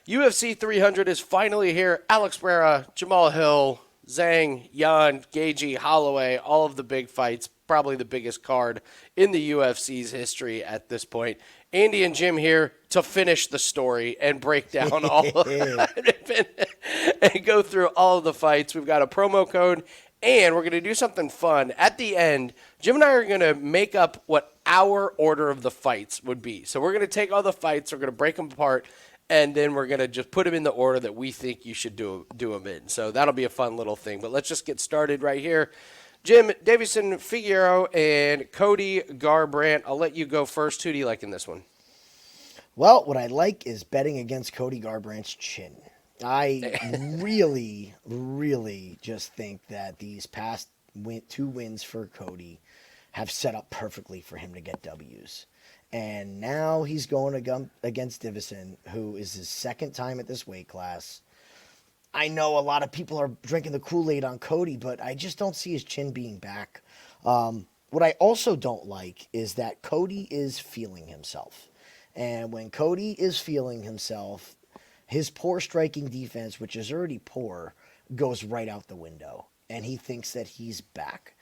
UFC 300 is finally here. Alex Pereira, Jamahal, Zhang, Yan, Gaethje, Holloway, all of the big fights. Probably the biggest card in the UFC's history at this point. Andy and Jim here to finish the story and break down all of and go through all of the fights. We've got a promo code, and we're going to do something fun. At the end, Jim and I are going to make up what our order of the fights would be. So we're going to take all the fights, we're going to break them apart, and then we're going to just put them in the order that we think you should do them in. So that'll be a fun little thing. But let's just get started right here. Jim, Deiveson, Figueiredo, and Cody Garbrandt. I'll let you go first. Who do you like in this one? Well, what I like is betting against Cody Garbrandt's chin. I really, really just think that these past two wins for Cody have set up perfectly for him to get W's. And now he's going against Deiveson, who is his second time at this weight class. I know a lot of people are drinking the Kool-Aid on Cody, but I just don't see his chin being back. What I also don't like is that Cody is feeling himself. And when Cody is feeling himself, his poor striking defense, which is already poor, goes right out the window. And he thinks that he's back.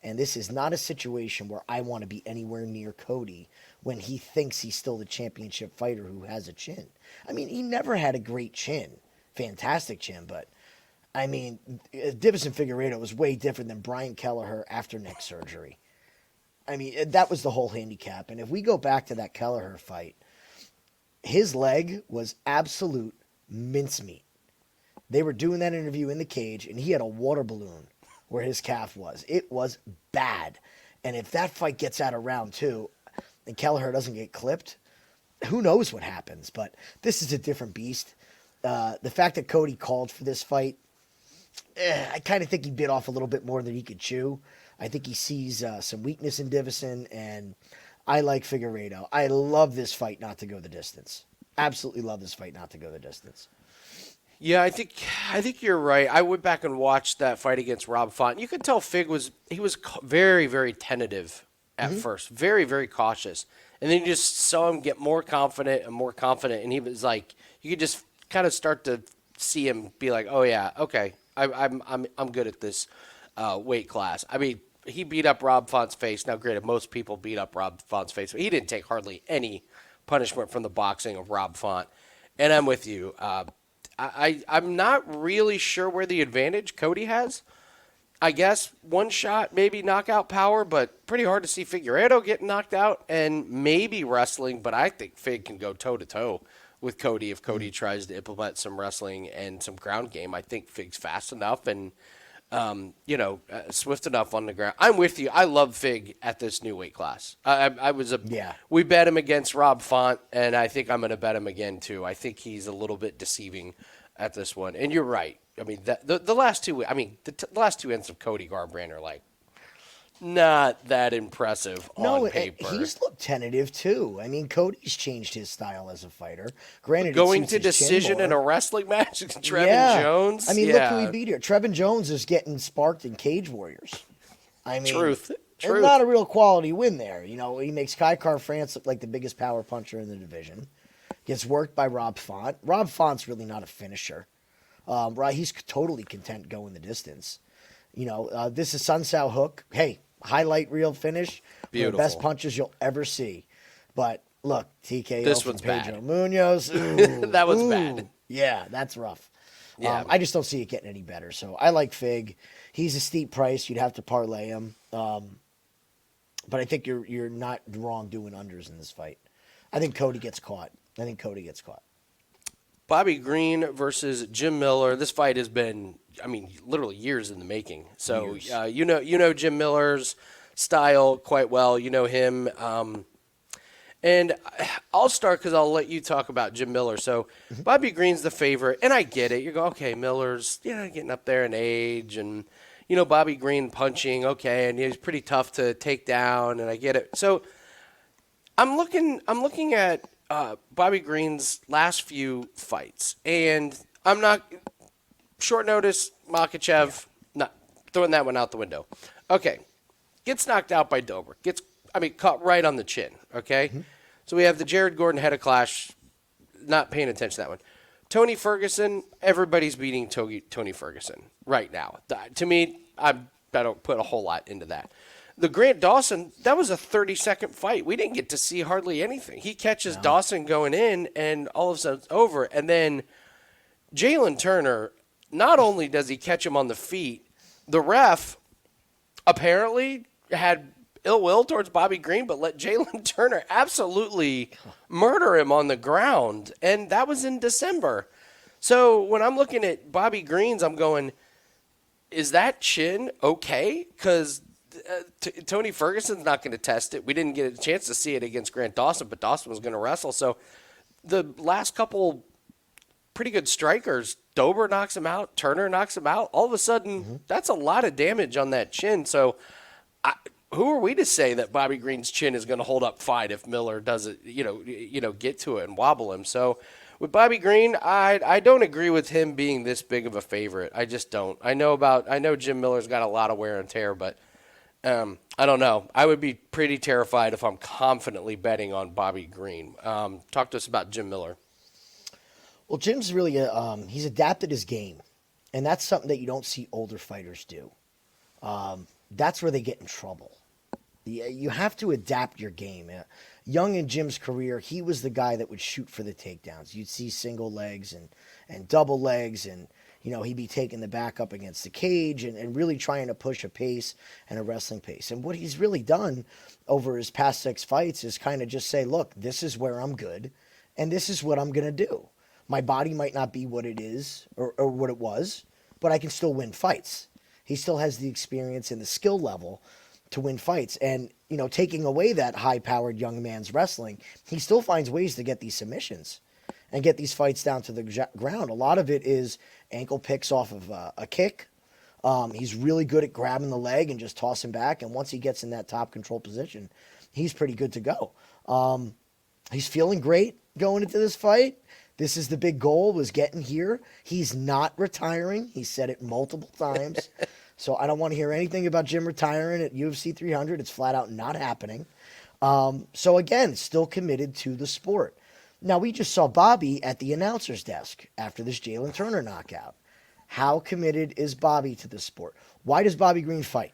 And this is not a situation where I want to be anywhere near Cody when he thinks he's still the championship fighter who has a chin. I mean, he never had a great chin. Fantastic chin, but I mean, Deiveson Figueiredo was way different than Brian Kelleher after neck surgery. I mean, that was the whole handicap. And if we go back to that Kelleher fight, his leg was absolute mincemeat. They were doing that interview in the cage, and he had a water balloon where his calf was. It was bad. And if that fight gets out of round two and Kelleher doesn't get clipped, who knows what happens. But this is a different beast. The fact that Cody called for this fight, I kind of think he bit off a little bit more than he could chew. I think he sees some weakness in Deiveson, and I like Figueiredo. I love this fight not to go the distance. Absolutely love this fight not to go the distance. Yeah, I think you're right. I went back and watched that fight against Rob Font. You could tell Fig was very, very tentative at first, very, very cautious, and then you just saw him get more confident, and he was like, you could just kind of start to see him be like, oh yeah, okay, I'm good at this weight class. I mean, he beat up Rob Font's face. Now, granted, most people beat up Rob Font's face, but he didn't take hardly any punishment from the boxing of Rob Font. And I'm with you. I'm not really sure where the advantage Cody has. I guess one shot, maybe knockout power, but pretty hard to see Figueiredo getting knocked out, and maybe wrestling, but I think Fig can go toe-to-toe with Cody if Cody tries to implement some wrestling and some ground game. I think Fig's fast enough and, swift enough on the ground. I'm with you. I love Fig at this new weight class. We bet him against Rob Font, and I think I'm going to bet him again too. I think he's a little bit deceiving at this one. And you're right. I mean, the last two ends of Cody Garbrandt are like, not that impressive on paper. He's looked tentative too. I mean, Cody's changed his style as a fighter. Granted, going to decision in a wrestling match against Trevin Jones. I mean, look who he beat here. Trevin Jones is getting sparked in Cage Warriors. I mean, Truth. It's not a real quality win there. You know, he makes Kai France look like the biggest power puncher in the division. Gets worked by Rob Font. Rob Font's really not a finisher. He's totally content going the distance. You know, this is Sun Sao Hook. Hey, highlight reel finish. Beautiful. The best punches you'll ever see. But look, TKO this from one's Pedro bad. Munoz. That one's bad. Yeah, that's rough. Yeah. I just don't see it getting any better. So I like Fig. He's a steep price. You'd have to parlay him. But I think you're not wrong doing unders in this fight. I think Cody gets caught. Bobby Green versus Jim Miller. This fight has been, literally years in the making. So, you know Jim Miller's style quite well. You know him. And I'll start because I'll let you talk about Jim Miller. So, Bobby Green's the favorite, and I get it. You go, okay, Miller's getting up there in age, and, Bobby Green punching, okay, and he's pretty tough to take down, and I get it. So, I'm looking at Bobby Green's last few fights, and I'm not short notice. Makhachev, not throwing that one out the window. Okay, gets knocked out by Dober. Caught right on the chin. Okay, so we have the Jared Gordon head of clash. Not paying attention to that one. Tony Ferguson, everybody's beating Tony Ferguson right now. To me, I don't put a whole lot into that. The Grant Dawson, that was a 30-second fight. We didn't get to see hardly anything. He catches Dawson going in, and all of a sudden it's over. And then Jalin Turner, not only does he catch him on the feet, the ref apparently had ill will towards Bobby Green, but let Jalin Turner absolutely murder him on the ground. And that was in December. So when I'm looking at Bobby Green's, I'm going, is that chin okay? Because Tony Ferguson's not going to test it. We didn't get a chance to see it against Grant Dawson, but Dawson was going to wrestle. So the last couple pretty good strikers, Dober knocks him out, Turner knocks him out. All of a sudden, that's a lot of damage on that chin. So who are we to say that Bobby Green's chin is going to hold up fine if Miller doesn't, get to it and wobble him? So with Bobby Green, I don't agree with him being this big of a favorite. I just don't. I know Jim Miller's got a lot of wear and tear, but I don't know. I would be pretty terrified if I'm confidently betting on Bobby Green. Talk to us about Jim Miller. Well, Jim's really he's adapted his game, and that's something that you don't see older fighters do. That's where they get in trouble. You have to adapt your game. Young in Jim's career, he was the guy that would shoot for the takedowns. You'd see single legs and double legs, and he'd be taking the back up against the cage and really trying to push a pace and a wrestling pace. And what he's really done over his past 6 fights is kind of just say, look, this is where I'm good, and this is what I'm going to do. My body might not be what it is or what it was, but I can still win fights. He still has the experience and the skill level to win fights. And, taking away that high-powered young man's wrestling, he still finds ways to get these submissions and get these fights down to the ground. A lot of it is ankle picks off of a kick. He's really good at grabbing the leg and just tossing back. And once he gets in that top control position, he's pretty good to go. He's feeling great going into this fight. This is the big goal, was getting here. He's not retiring. He said it multiple times. So I don't want to hear anything about Jim retiring at UFC 300. It's flat out not happening. So again, still committed to the sport. Now, we just saw Bobby at the announcer's desk after this Jalin Turner knockout. How committed is Bobby to the sport? Why does Bobby Green fight?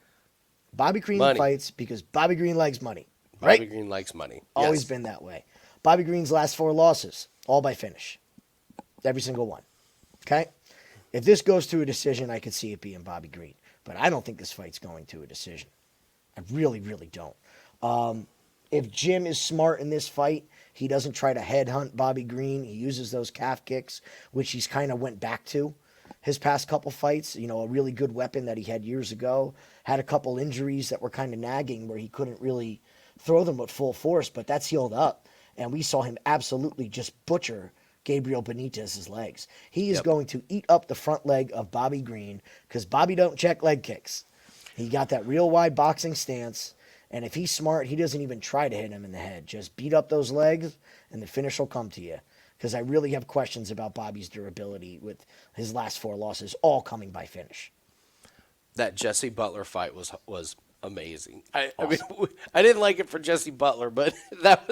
Bobby Green fights because Bobby Green likes money. Right? Bobby Green likes money. Always been that way. Bobby Green's last 4 losses, all by finish. Every single one. Okay? If this goes to a decision, I could see it being Bobby Green. But I don't think this fight's going to a decision. I really, really don't. If Jim is smart in this fight, he doesn't try to headhunt Bobby Green. He uses those calf kicks, which he's kind of went back to his past couple fights. A really good weapon that he had years ago. Had a couple injuries that were kind of nagging where he couldn't really throw them with full force, but that's healed up. And we saw him absolutely just butcher Gabriel Benitez's legs. He is going to eat up the front leg of Bobby Green because Bobby don't check leg kicks. He got that real wide boxing stance, and if he's smart, he doesn't even try to hit him in the head. Just beat up those legs, and the finish will come to you. Because I really have questions about Bobby's durability with his last 4 losses, all coming by finish. That Jesse Butler fight was amazing. I mean, I didn't like it for Jesse Butler, but that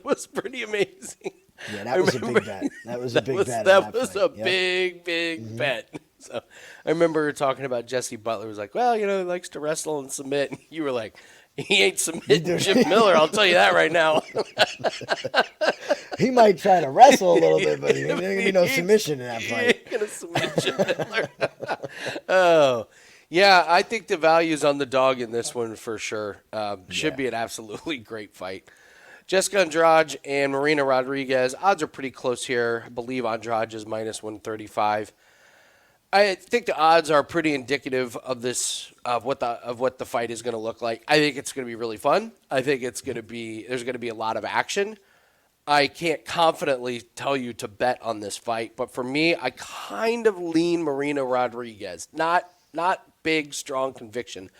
was pretty amazing. Yeah, that was a big bet. That was a big bet. That was a big bet. So I remember talking about Jesse Butler. Was like, well, he likes to wrestle and submit. And you were like, he ain't submitting Jim Miller. I'll tell you that right now. He might try to wrestle a little bit, but there's going to be no submission in that fight. He ain't going to submit Jim Miller. Oh. Yeah, I think the value's on the dog in this one for sure. Should be an absolutely great fight. Jessica Andrade and Marina Rodriguez, odds are pretty close here. I believe Andrade is minus 135. I think the odds are pretty indicative of what the fight is going to look like. I think it's going to be really fun. I think there's going to be a lot of action. I can't confidently tell you to bet on this fight, but for me, I kind of lean Marina Rodriguez. Not big, strong conviction.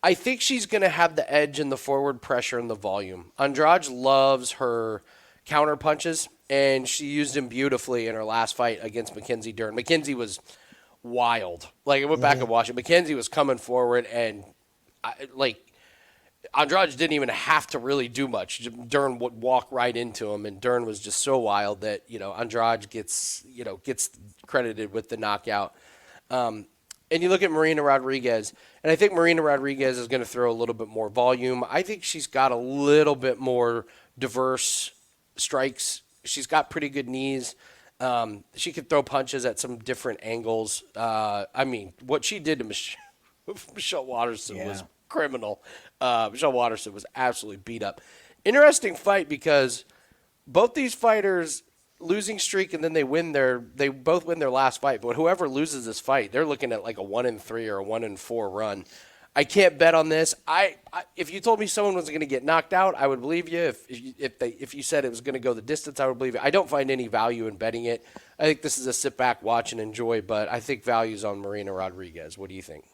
I think she's going to have the edge in the forward pressure and the volume. Andrade loves her counter punches, and she used him beautifully in her last fight against Mackenzie Dern. Mackenzie was wild. I went back and watched it. Mackenzie was coming forward, and Andrade didn't even have to really do much. Dern would walk right into him, and Dern was just so wild that Andrade gets credited with the knockout. And you look at Marina Rodriguez, and I think Marina Rodriguez is going to throw a little bit more volume. I think she's got a little bit more diverse strikes. She's got pretty good knees. She could throw punches at some different angles. I mean, what she did to Michelle Waterson was criminal. Michelle Waterson was absolutely beat up. Interesting fight because both these fighters losing streak and then they both win their last fight. But whoever loses this fight, they're looking at like a 1-3 or a 1-4 run. I can't bet on this. If you told me someone was going to get knocked out, I would believe you. If you said it was going to go the distance, I would believe you. I don't find any value in betting it. I think this is a sit back, watch, and enjoy. But I think value's on Marina Rodriguez. What do you think?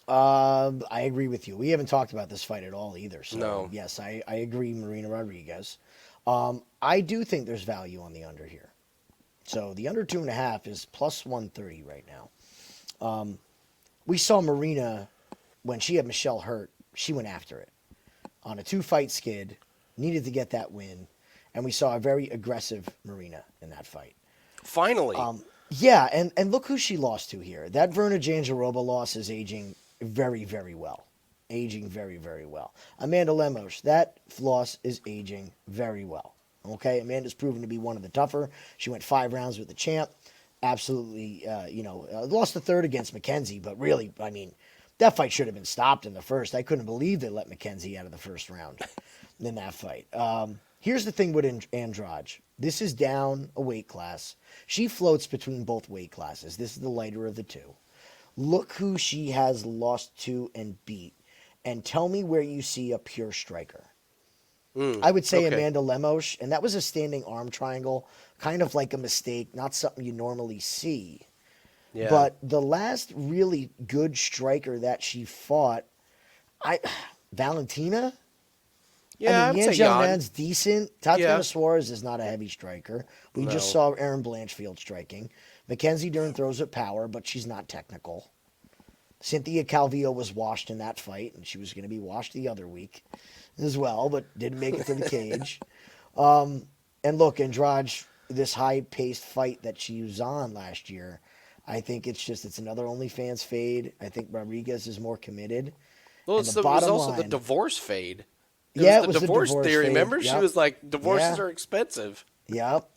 I agree with you. We haven't talked about this fight at all either. So No. yes, I agree, Marina Rodriguez. I do think there's value on the under here. So the under 2.5 is plus 130 right now. We saw Marina when she had Michelle hurt. She went after it on a 2-fight skid, needed to get that win, and we saw a very aggressive Marina in that fight. Finally. Yeah, and look who she lost to here. That Verna Jandiroba loss is aging very, very well. Aging very, very well. Amanda Lemos, that loss is aging very well. Okay, Amanda's proven to be one of the tougher. She went 5 rounds with the champ. Absolutely, lost the third against McKenzie, but really, I mean, that fight should have been stopped in the first. I couldn't believe they let McKenzie out of the first round in that fight. Here's the thing with Andrade. This is down a weight class. She floats between both weight classes. This is the lighter of the two. Look who she has lost to and beat. And tell me where you see a pure striker. I would say Amanda Lemos, and that was a standing arm triangle, kind of like a mistake, not something you normally see. Yeah. But the last really good striker that she fought, Valentina? Yeah, I mean, I would say Jan decent. Tatiana Yeah. Suarez is not a heavy striker. We just saw Erin Blanchfield striking. Mackenzie Dern throws with power, but she's not technical. Cynthia Calvillo was washed in that fight, and she was going to be washed the other week as well, but didn't make it to the cage. And look, Andrade, this high-paced fight that she was on last year, I think it's another OnlyFans fade. I think Rodriguez is more committed. Well, And it the was bottom also the line- divorce fade. Yeah, It was the divorce theory. fade. Remember, she Yep. was like, divorces Yeah. are expensive. Yep.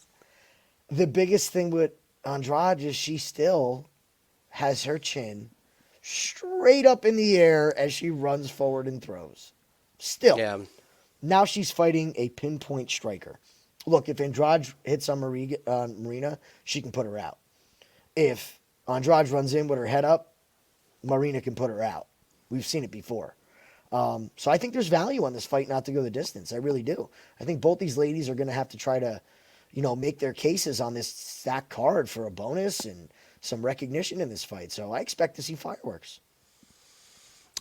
The biggest thing with Andrade is she still has her chin straight up in the air as she runs forward and throws. Still. Yeah. Now she's fighting a pinpoint striker. Look, if Andrade hits on Marina, she can put her out. If Andrade runs in with her head up, Marina can put her out. We've seen it before. So I think there's value on this fight not to go the distance. I really do. I think both these ladies are going to have to try to, make their cases on this stacked card for a bonus and some recognition in this fight. So I expect to see fireworks.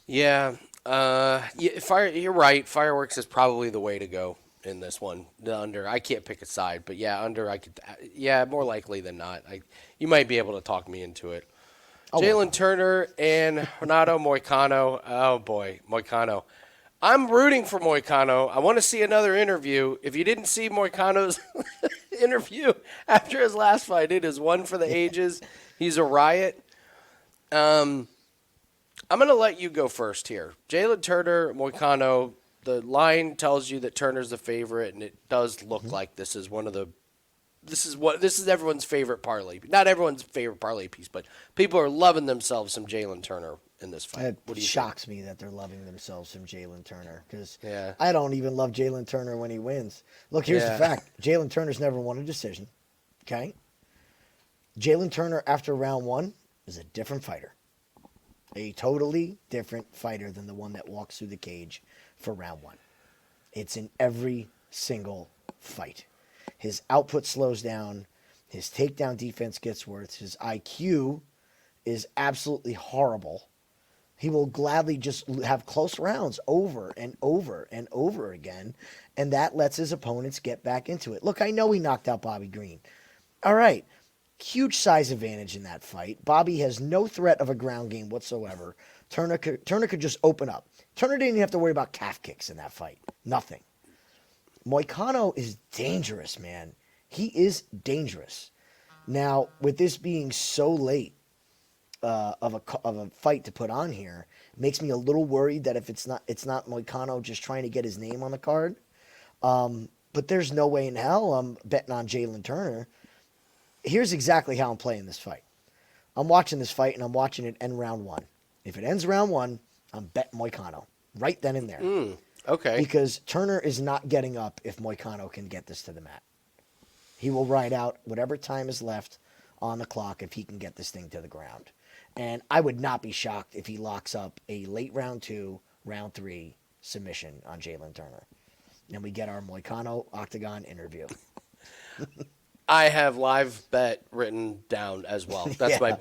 Yeah. You're right. Fireworks is probably the way to go in this one. The under. I can't pick a side, but yeah, under. I could. Yeah, more likely than not. You might be able to talk me into it. Jalen Turner and Renato Moicano. Oh boy, Moicano. I'm rooting for Moicano. I want to see another interview. If you didn't see Moicano's interview after his last fight, it is one for the ages. He's a riot. I'm going to let you go first here. Jalen Turner, Moicano, the line tells you that Turner's the favorite, and it does look like this is everyone's favorite parlay. Not everyone's favorite parlay piece, but people are loving themselves some Jalen Turner in this fight. It shocks me that they're loving themselves from Jalen Turner because Yeah. I don't even love Jalen Turner when he wins. Look, here's the fact. Jalen Turner's never won a decision. Okay? Jalen Turner, after round 1, is a different fighter. A totally different fighter than the one that walks through the cage for round 1. It's in every single fight. His output slows down. His takedown defense gets worse. His IQ is absolutely horrible. He will gladly just have close rounds over and over and over again, and that lets his opponents get back into it. Look, I know he knocked out Bobby Green. All right. Huge size advantage in that fight. Bobby has no threat of a ground game whatsoever. Turner could just open up. Turner didn't even have to worry about calf kicks in that fight. Nothing. Moicano is dangerous, man. He is dangerous. Now, with this being so late of a fight to put on here, it makes me a little worried that if it's not Moicano just trying to get his name on the card. But there's no way in hell I'm betting on Jalin Turner. Here's exactly how I'm playing this fight. I'm watching this fight, and I'm watching it end round 1. If it ends round 1, I'm betting Moicano right then and there. Okay. Because Turner is not getting up if Moicano can get this to the mat. He will ride out whatever time is left on the clock if he can get this thing to the ground. And I would not be shocked if he locks up a late round 2, round 3 submission on Jalin Turner. And we get our Moicano Octagon interview. I have live bet written down as well. That's my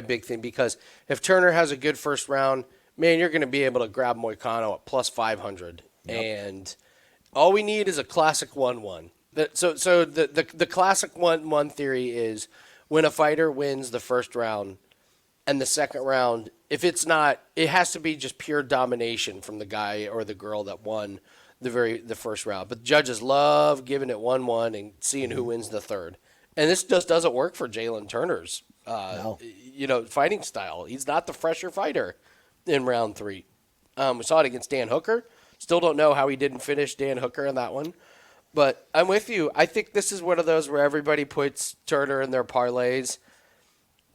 big thing, because if Turner has a good first round, man, you're going to be able to grab Moicano at plus 500. Yep. And all we need is a classic 1-1. So the classic 1-1 theory is when a fighter wins the first round and the second round, if it's not, it has to be just pure domination from the guy or the girl that won the first round. But judges love giving it 1-1 and seeing who wins the third. And this just doesn't work for Jalin Turner's fighting style. He's not the fresher fighter in round 3. We saw it against Dan Hooker. Still don't know how he didn't finish Dan Hooker in that one. But I'm with you. I think this is one of those where everybody puts Turner in their parlays.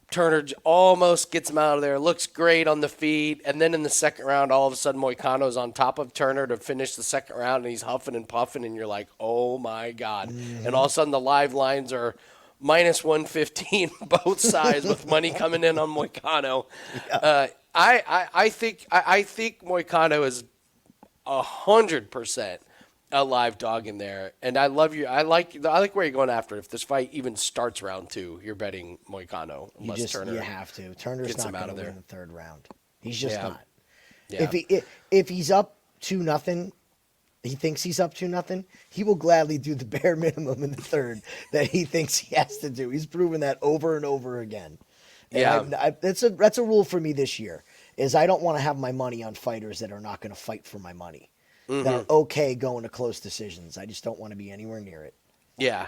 Turner almost gets him out of there, looks great on the feet, and then in the second round, all of a sudden Moicano's on top of Turner to finish the second round, and he's huffing and puffing, and you're like, oh my God. Mm-hmm. And all of a sudden the live lines are minus 115 both sides with money coming in on Moicano. Yeah. I think Moicano is 100% a live dog in there, and I love you. I like where you're going after. If this fight even starts round 2, you're betting Moicano. You have to. Turner's not going to win the third round. He's just not. Yeah. If he's up 2-0, he thinks he's up 2-0. He will gladly do the bare minimum in the third that he thinks he has to do. He's proven that over and over again. And that's a rule for me this year. Is I don't want to have my money on fighters that are not going to fight for my money. Mm-hmm. That are okay going to close decisions. I just don't want to be anywhere near it. Yeah.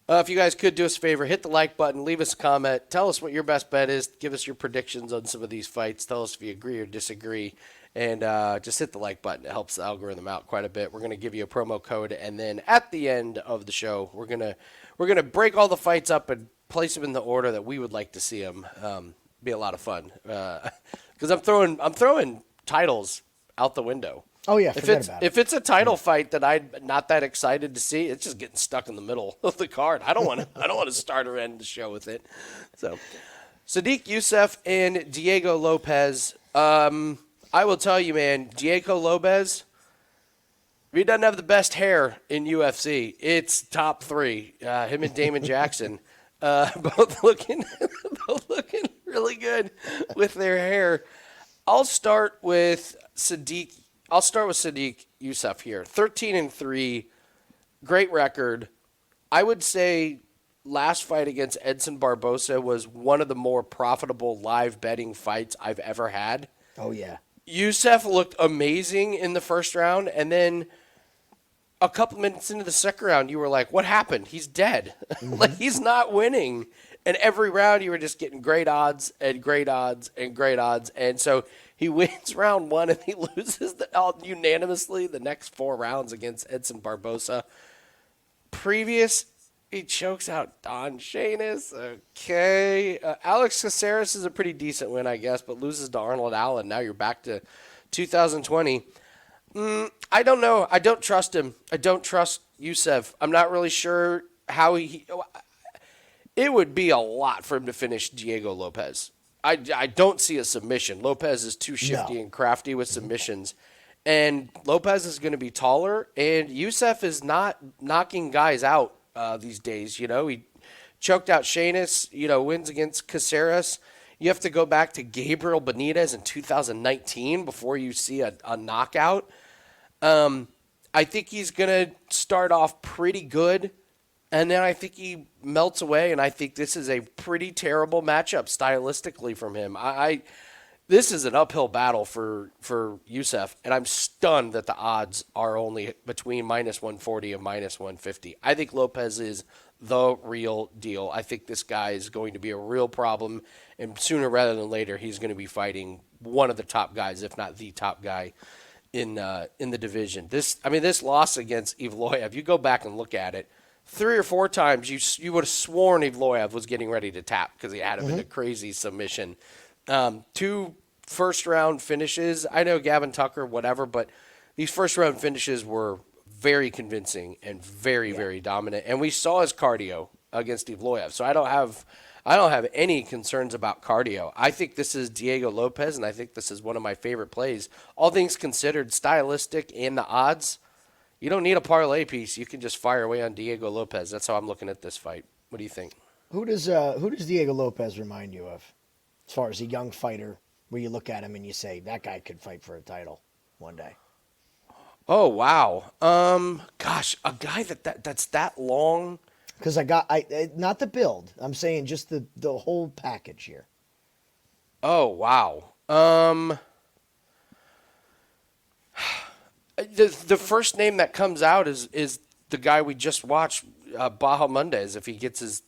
If you guys could do us a favor, hit the like button, leave us a comment, tell us what your best bet is, give us your predictions on some of these fights, tell us if you agree or disagree, and just hit the like button. It helps the algorithm out quite a bit. We're going to give you a promo code, and then at the end of the show, we're gonna break all the fights up and place them in the order that we would like to see them. Be a lot of fun because I'm throwing titles out the window. Oh yeah, forget about it. If it's a title fight that I'm not that excited to see, it's just getting stuck in the middle of the card. I don't want to start or end the show with it. So, Sodiq Yusuff and Diego Lopes. I will tell you, man, Diego Lopes, he doesn't have the best hair in UFC. It's top 3. Him and Damon Jackson, both looking really good with their hair. I'll start with Sodiq Yusuff here. 13-3, great record. I would say last fight against Edson Barbosa was one of the more profitable live betting fights I've ever had. Oh, yeah. Yusuff looked amazing in the first round, and then a couple minutes into the second round, you were like, what happened? He's dead. Mm-hmm. Like, he's not winning. And every round, you were just getting great odds and great odds and great odds. And so he wins round 1, and he loses unanimously the next 4 rounds against Edson Barbosa. He chokes out Don Shainis. Okay. Alex Caceres is a pretty decent win, I guess, but loses to Arnold Allen. Now you're back to 2020. I don't know. I don't trust him. I don't trust Yusuff. I'm not really sure how he... It would be a lot for him to finish Diego Lopes. I don't see a submission. Lopes is too shifty and crafty with submissions. And Lopes is going to be taller, and Yusuff is not knocking guys out these days. You know, he choked out Shainis, wins against Caceres. You have to go back to Gabriel Benitez in 2019 before you see a knockout. I think he's going to start off pretty good, and then I think he melts away, and I think this is a pretty terrible matchup stylistically from him. This is an uphill battle for Yusuff, and I'm stunned that the odds are only between -140 and -150. I think Lopes is the real deal. I think this guy is going to be a real problem, and sooner rather than later, he's going to be fighting one of the top guys, if not the top guy in the division. This loss against Evloev, you go back and look at it, 3 or 4 times you would have sworn Evloev was getting ready to tap because he had him in a crazy submission. 2 first-round finishes. I know Gavin Tucker, whatever, but these first-round finishes were very convincing and very, very dominant. And we saw his cardio against Evloev. So I don't have any concerns about cardio. I think this is Diego Lopes, and I think this is one of my favorite plays. All things considered, stylistic and the odds, you don't need a parlay piece. You can just fire away on Diego Lopes. That's how I'm looking at this fight. What do you think? Who does Diego Lopes remind you of, as far as a young fighter, where you look at him and you say, that guy could fight for a title one day? Oh, wow. Gosh, a guy that's that long. Because not the build. I'm saying just the whole package here. Oh, wow. The first name that comes out is the guy we just watched, Baja Mondays, if he gets his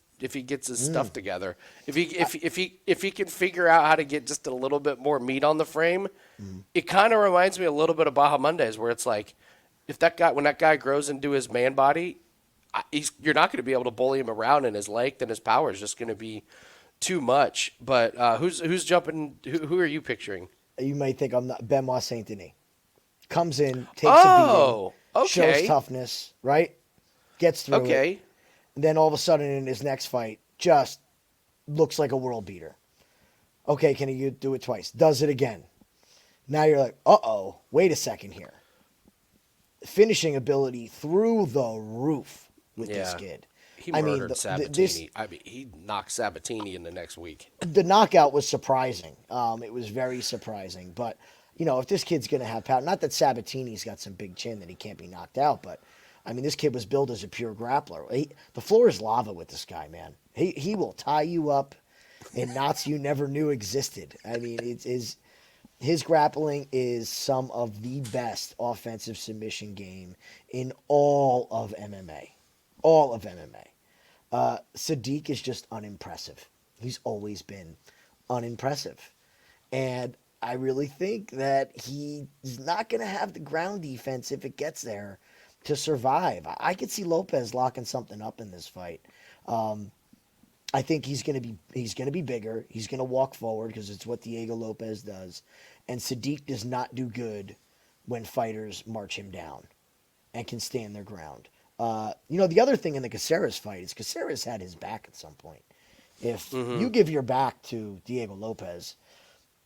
stuff together. If he can figure out how to get just a little bit more meat on the frame, it kind of reminds me a little bit of Baja Mondays, where it's like, when that guy grows into his man body, you're not going to be able to bully him around, and his length and his power is just going to be too much. But who's jumping? Who are you picturing? You might think I'm not. Benoit Saint Denis comes in, takes a beating, shows toughness, right? Gets through it. And then all of a sudden in his next fight, just looks like a world beater. Okay, can he do it twice? Does it again. Now you're like, uh-oh, wait a second here. Finishing ability through the roof with this kid. He murdered Sabatini. He knocked Sabatini in the next week. The knockout was surprising. It was very surprising. But, if this kid's going to have power, not that Sabatini's got some big chin that he can't be knocked out, but this kid was built as a pure grappler. The floor is lava with this guy, man. He will tie you up in knots you never knew existed. His grappling is some of the best offensive submission game in all of MMA. All of MMA. Sodiq is just unimpressive. He's always been unimpressive. And I really think that he's not going to have the ground defense if it gets there to survive. I could see Lopes locking something up in this fight. I think he's going to be bigger. He's going to walk forward because it's what Diego Lopes does. And Sodiq does not do good when fighters march him down and can stand their ground. The other thing in the Caceres fight is Caceres had his back at some point. If you give your back to Diego Lopes,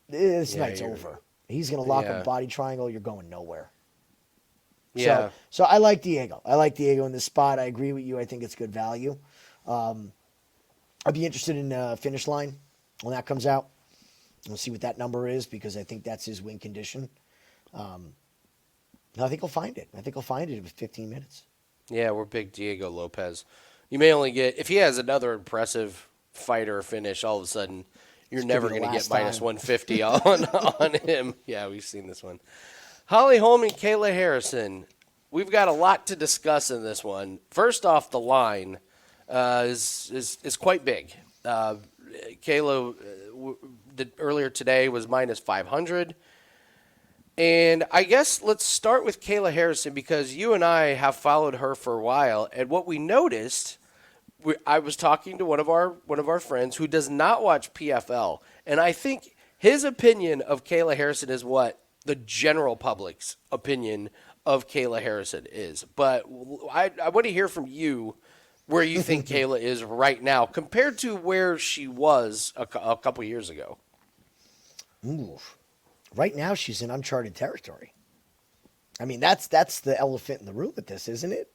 this night's over. He's going to lock a body triangle. You're going nowhere. Yeah. So I like Diego. I like Diego in this spot. I agree with you. I think it's good value. I'd be interested in Finish Line when that comes out. We'll see what that number is because I think that's his win condition. I think he'll find it. I think he'll find it with 15 minutes. Yeah, we're big Diego Lopes. You may only get, if he has another impressive fight or finish, all of a sudden you're never going to get minus 150 on him. Yeah, we've seen this one. Holly Holm and Kayla Harrison. We've got a lot to discuss in this one. First off, the line is quite big. Kayla earlier today was minus 500. And I guess let's start with Kayla Harrison because you and I have followed her for a while. And what we noticed, I was talking to one of our friends who does not watch PFL. And I think his opinion of Kayla Harrison is what the general public's opinion of Kayla Harrison is. But I want to hear from you where you think Kayla is right now compared to where she was a couple years ago. Ooh. Right now, she's in uncharted territory. That's the elephant in the room with this, isn't it?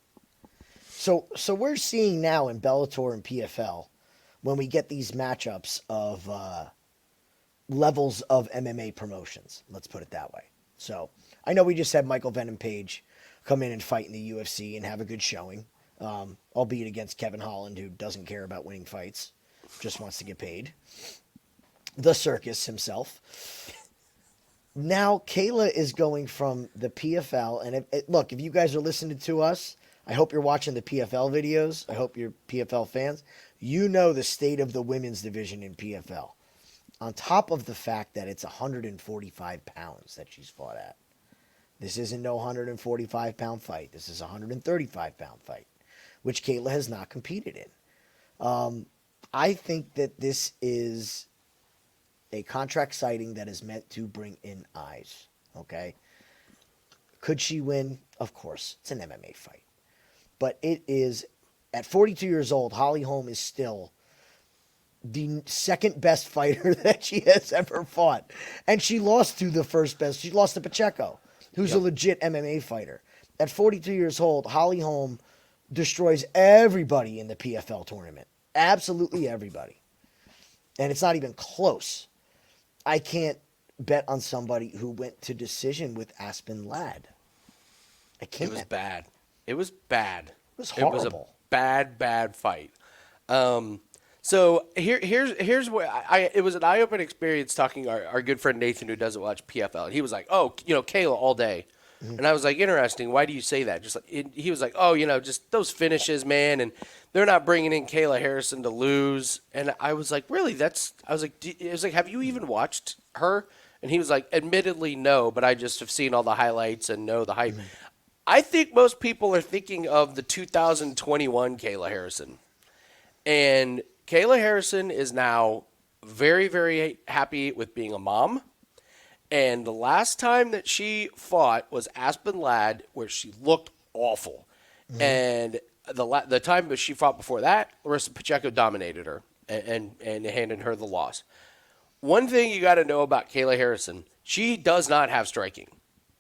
So we're seeing now in Bellator and PFL, when we get these matchups of levels of MMA promotions, let's put it that way. So I know we just had Michael Venom Page come in and fight in the UFC and have a good showing, albeit against Kevin Holland, who doesn't care about winning fights, just wants to get paid. The circus himself. now Kayla is going from the PFL, and look, if you guys are listening to us, I hope you're watching the PFL videos. I hope you're PFL fans. You know the state of the women's division in PFL. On top of the fact that it's 145 pounds that she's fought at. This isn't no 145-pound fight. This is a 135-pound fight, which Kayla has not competed in. I think that this is a contract citing that is meant to bring in eyes, okay? Could she win? Of course. It's an MMA fight. But it is, at 42 years old, Holly Holm is still the second best fighter that she has ever fought. And she lost to the first best. She lost to Pacheco, who's a legit MMA fighter. At 42 years old, Holly Holm destroys everybody in the PFL tournament. Absolutely everybody. And it's not even close. I can't bet on somebody who went to decision with Aspen Ladd. I can't. It was bad. It was bad. It was horrible. It was a bad fight. So here's what it was an eye-opening experience talking to our good friend Nathan, who doesn't watch PFL. And he was like, "Oh, Kayla all day," and I was like, "Interesting. Why do you say that?" Just like he was like, "Oh, just those finishes, man, and they're not bringing in Kayla Harrison to lose." And I was like, "Really? I was like, have you even watched her?" And he was like, "Admittedly, no, but I just have seen all the highlights and know the hype." I think most people are thinking of the 2021 Kayla Harrison, and Kayla Harrison is now very, very happy with being a mom. And the last time that she fought was Aspen Ladd, where she looked awful. And the time that she fought before that, Larissa Pacheco dominated her and handed her the loss. One thing you got to know about Kayla Harrison, she does not have striking.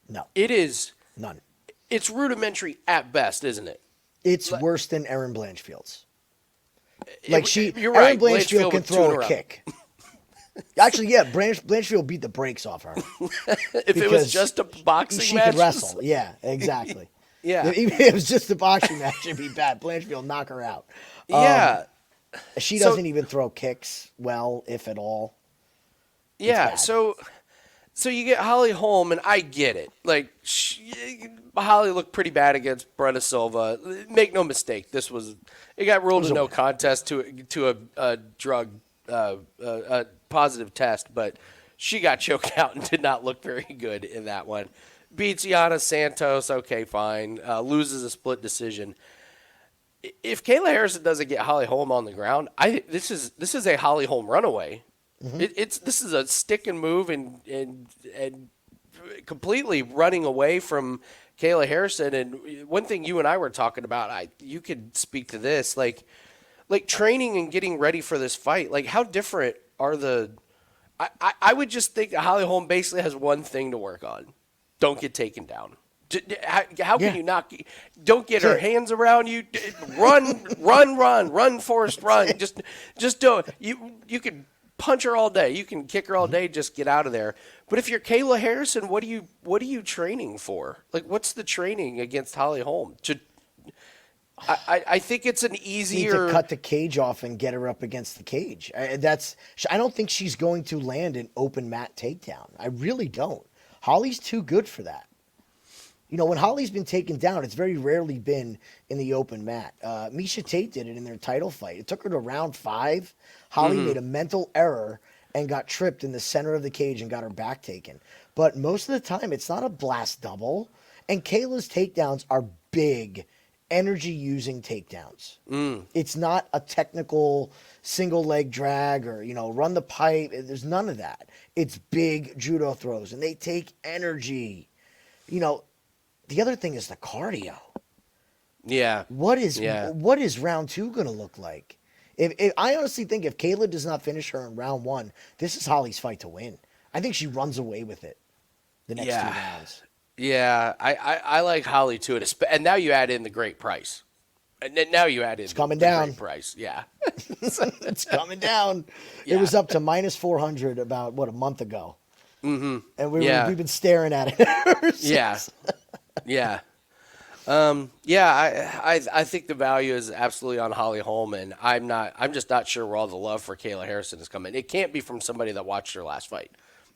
No. It is none. It's rudimentary at best, isn't it? It's worse than Erin Blanchfield's. You're Erin right. Blanchfield can throw a kick. Actually, yeah, Blanchfield beat the brakes off her. If it was just a boxing match, she could wrestle. Yeah, exactly. Yeah. Even if it was just a boxing match, it'd be bad. Blanchfield knock her out. Yeah. She doesn't even throw kicks well, if at all. Yeah. So you get Holly Holm, and I get it. Like, Holly looked pretty bad against Brenda Silva. Make no mistake, it got ruled a no contest to a drug a positive test, but she got choked out and did not look very good in that one. Beats Yana Santos, okay, fine. Loses a split decision. If Kayla Harrison doesn't get Holly Holm on the ground, this is a Holly Holm runaway. This is a stick and move and completely running away from Kayla Harrison. And one thing you and I were talking about, you could speak to this, like training and getting ready for this fight. Like, how different are the? I would just think that Holly Holm basically has one thing to work on: don't get taken down. How can you not? Don't get her hands around you. Run, Forrest, run. Just do it. You can punch her all day. You can kick her all day. Just get out of there. But if you're Kayla Harrison, what are you training for? Like, what's the training against Holly Holm? I think it's an easier. Need to cut the cage off and get her up against the cage. I don't think she's going to land an open mat takedown. I really don't. Holly's too good for that. When Holly's been taken down, it's very rarely been in the open mat. Miesha Tate did it in their title fight. It took her to round 5. Holly made a mental error and got tripped in the center of the cage and got her back taken. But most of the time, it's not a blast double. And Kayla's takedowns are big, energy-using takedowns. It's not a technical single leg drag or, run the pipe. There's none of that. It's big judo throws, and they take energy. The other thing is the cardio. Yeah. What is round 2 going to look like? If I honestly think if Kayla does not finish her in round 1, this is Holly's fight to win. I think she runs away with it the next 2 rounds. Yeah, I like Holly to it. And now you add in the great price. And then now you add in it's coming the down. Great price. Yeah. It's coming down. Yeah. It was up to minus 400 about, a month ago. Mm-hmm. And we've been staring at it ever since. Yeah. I think the value is absolutely on Holly Holm, and I'm just not sure where all the love for Kayla Harrison is coming. It can't be from somebody that watched her last fight.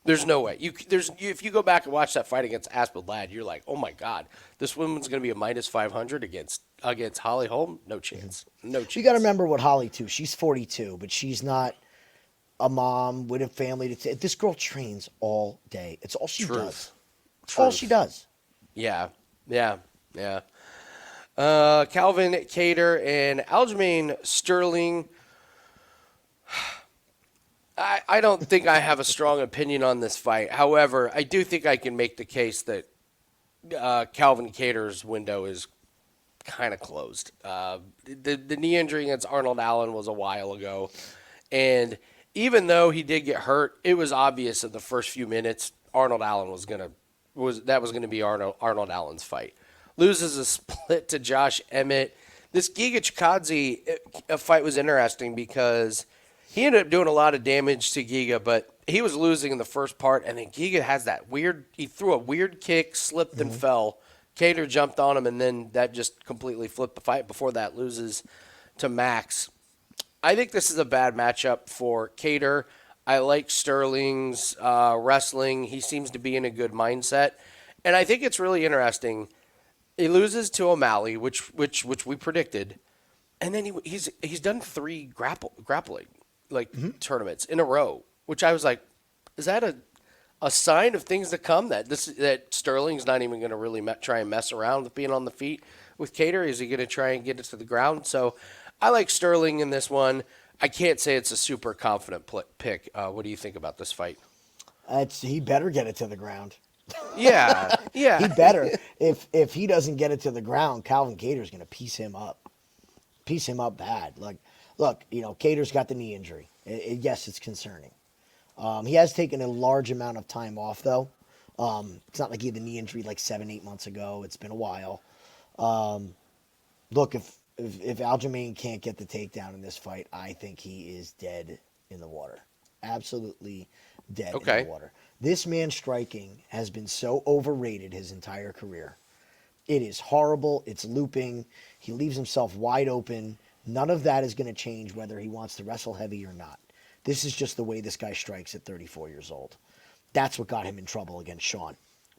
There's no way. If you go back and watch that fight against Aspen Ladd, you're like, oh my God, this woman's going to be a minus 500 against Holly Holm. No chance. No chance. You got to remember what Holly too. She's 42, but she's not a mom with a family. This girl trains all day. It's all she does. It's all she does. Yeah. Calvin Kattar and Aljamain Sterling. I don't think I have a strong opinion on this fight. However, I do think I can make the case that Calvin Kattar's window is kind of closed. The knee injury against Arnold Allen was a while ago, and even though he did get hurt, it was obvious in the first few minutes Arnold Allen was gonna be Arnold Allen's fight. Loses a split to Josh Emmett. This Giga Chikadze fight was interesting because he ended up doing a lot of damage to Giga, but he was losing in the first part, and then Giga has that he threw a weird kick, slipped and fell. Kattar jumped on him, and then that just completely flipped the fight. Before that, loses to Max. I think this is a bad matchup for Kattar. I like Sterling's wrestling. He seems to be in a good mindset. And I think it's really interesting. He loses to O'Malley, which we predicted. And then he's done 3 grappling tournaments in a row, which I was like, is that a sign of things to come, that Sterling's not even going to really try and mess around with being on the feet with Kattar? Is he going to try and get it to the ground? So I like Sterling in this one. I can't say it's a super confident pick. What do you think about this fight? He better get it to the ground. Yeah. He better. If he doesn't get it to the ground, Calvin Kattar's going to piece him up bad. Look, Kattar's got the knee injury. Yes, it's concerning. He has taken a large amount of time off, though. It's not like he had the knee injury like 7-8 months ago. It's been a while. Look, if Aljamain can't get the takedown in this fight, I think he is dead in the water. Absolutely dead in the water. This man's striking has been so overrated his entire career. It is horrible. It's looping. He leaves himself wide open. None of that is going to change whether he wants to wrestle heavy or not. This is just the way this guy strikes at 34 years old. That's what got him in trouble against Sean.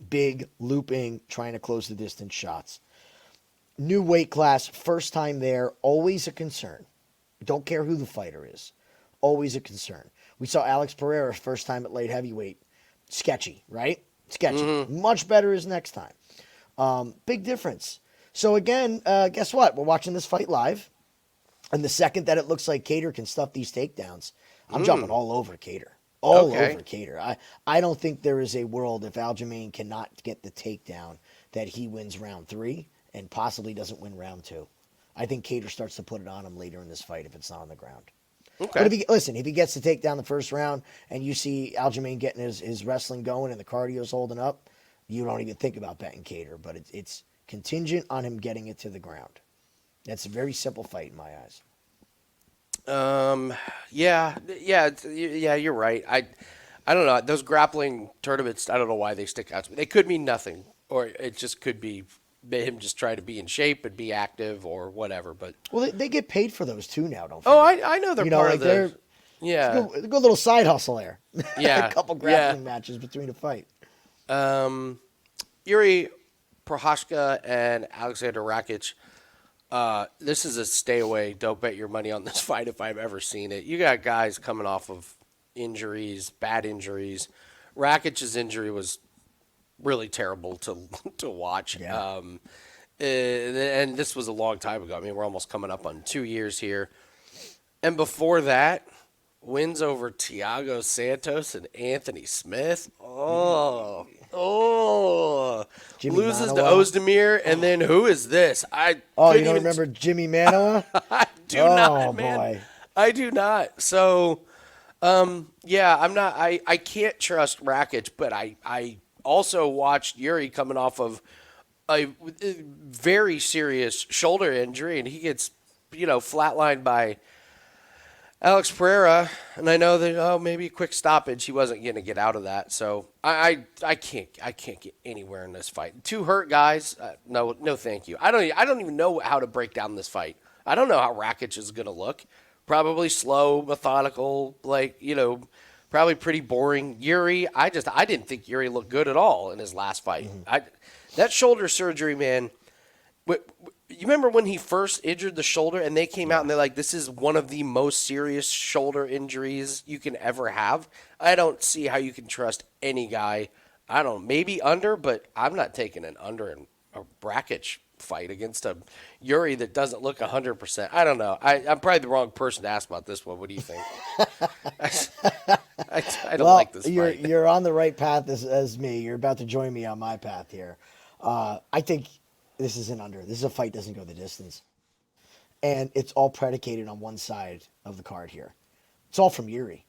Big, looping, trying to close the distance shots. New weight class, first time there, always a concern. Don't care who the fighter is. Always a concern. We saw Alex Pereira first time at light heavyweight. Sketchy, right? Sketchy. Mm-hmm. Much better his next time. Big difference. So again, guess what? We're watching this fight live. And the second that it looks like Kattar can stuff these takedowns, I'm jumping all over Kattar. All over Kattar. I don't think there is a world if Aljamain cannot get the takedown that he wins round 3 and possibly doesn't win round 2. I think Kattar starts to put it on him later in this fight if it's not on the ground. Okay. But if he gets to take down the first round and you see Aljamain getting his wrestling going and the cardio's holding up, you don't even think about betting Kattar. But it's contingent on him getting it to the ground. That's a very simple fight in my eyes. Yeah, you're right. I don't know. Those grappling tournaments, I don't know why they stick out to me. They could mean nothing, or it just could be him just trying to be in shape and be active or whatever. But they get paid for those too now, don't forget. I know they're part of the. Yeah, it's a good little side hustle there. Yeah, a couple grappling matches between a fight. Yuri Prochazka and Aleksandar Rakic. This is a stay away. Don't bet your money on this fight if I've ever seen it. You got guys coming off of injuries, bad injuries. Rakic's injury was really terrible to watch. Yeah. And this was a long time ago. I mean, we're almost coming up on 2 years here. And before that, wins over Thiago Santos and Anthony Smith. Loses to Ozdemir, and then who is this? You don't remember Jimmy Manoa? I do not, man. Boy. I do not. So, I'm not. I can't trust Rakic, but I also watched Yuri coming off of a very serious shoulder injury, and he gets flatlined by Alex Pereira, and I know that maybe a quick stoppage. He wasn't going to get out of that, so I can't get anywhere in this fight. 2 hurt guys, no, thank you. I don't even know how to break down this fight. I don't know how Rakic is going to look. Probably slow, methodical, probably Probably pretty boring. Yuri, I didn't think Yuri looked good at all in his last fight. That shoulder surgery, man. You remember when he first injured the shoulder and they came out and they're like, this is one of the most serious shoulder injuries you can ever have? I don't see how you can trust any guy. I don't know, maybe under, but I'm not taking an under in a Rakic fight against a Yuri that doesn't look 100%. I don't know. I'm probably the wrong person to ask about this one. What do you think? I don't like this fight. You're on the right path as me. You're about to join me on my path here. I think this is an under. This is a fight doesn't go the distance. And it's all predicated on one side of the card here. It's all from Yuri.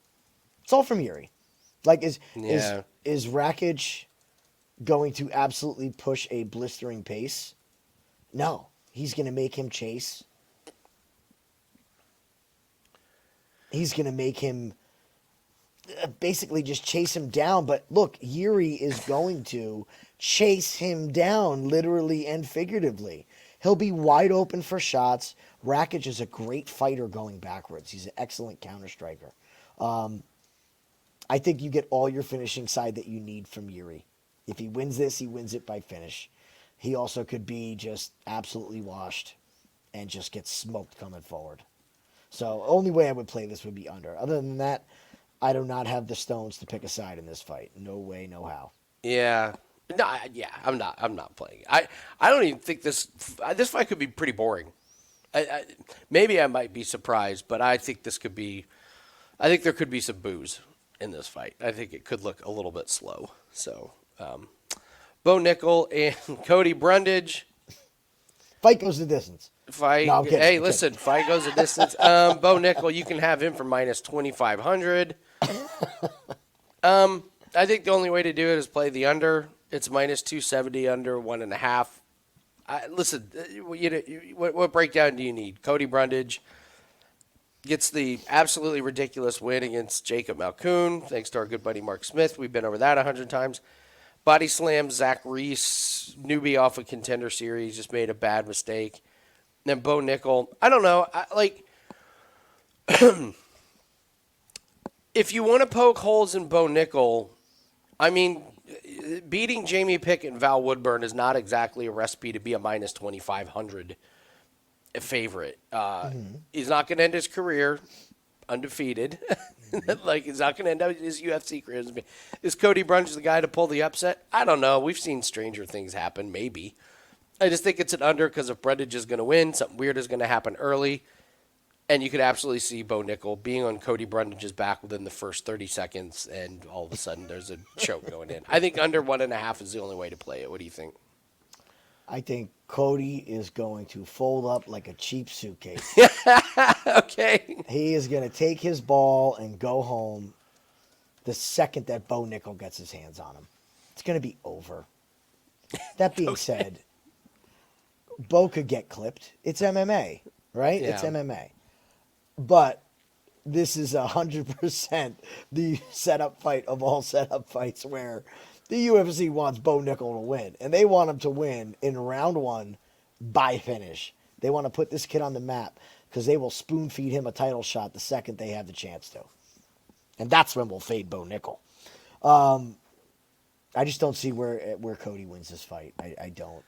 Like, is Rakic going to absolutely push a blistering pace? No. He's going to make him chase. He's going to make him basically just chase him down. But look, Yuri is going to chase him down literally and figuratively. He'll be wide open for shots. Rakic is a great fighter going backwards. He's an excellent counter striker. I think you get all your finishing side that you need from Yuri. If he wins this, he wins it by finish. He also could be just absolutely washed and just get smoked coming forward. So only way I would play this would be under. Other than that, I do not have the stones to pick a side in this fight. No way, no how. Yeah. No, I'm not playing. I don't even think this fight could be pretty boring. Maybe I might be surprised, but I think there could be some booze in this fight. I think it could look a little bit slow. So, Bo Nickal and Cody Brundage. Fight goes the distance. Fight. No, hey, listen, fight goes the distance. Bo Nickal, you can have him for minus 2,500. I think the only way to do it is play the under. It's minus 270 under 1.5. Listen, what breakdown do you need? Cody Brundage gets the absolutely ridiculous win against Jacob Malkoon, thanks to our good buddy Mark Smith. We've been over that 100 times. Body slam Zach Reese, newbie off a Contender Series, just made a bad mistake. And then Bo Nickal, I don't know. If you want to poke holes in Bo Nickal, I mean, beating Jamie Pickett and Val Woodburn is not exactly a recipe to be a minus 2,500 favorite. He's not going to end his career undefeated. He's not going to end up his UFC career. Is Cody Brundage the guy to pull the upset? I don't know. We've seen stranger things happen, maybe. I just think it's an under because if Brundage is going to win, something weird is going to happen early. And you could absolutely see Bo Nickal being on Cody Brundage's back within the first 30 seconds, and all of a sudden there's a choke going in. I think under 1.5 is the only way to play it. What do you think? I think Cody is going to fold up like a cheap suitcase. Okay. He is going to take his ball and go home the second that Bo Nickal gets his hands on him. It's going to be over. That being said, Bo could get clipped. It's MMA, right? Yeah. It's MMA. But this is 100% the setup fight of all setup fights where the UFC wants Bo Nickal to win. And they want him to win in round 1 by finish. They want to put this kid on the map because they will spoon feed him a title shot the second they have the chance to. And that's when we'll fade Bo Nickal. I just don't see where Cody wins this fight. I don't.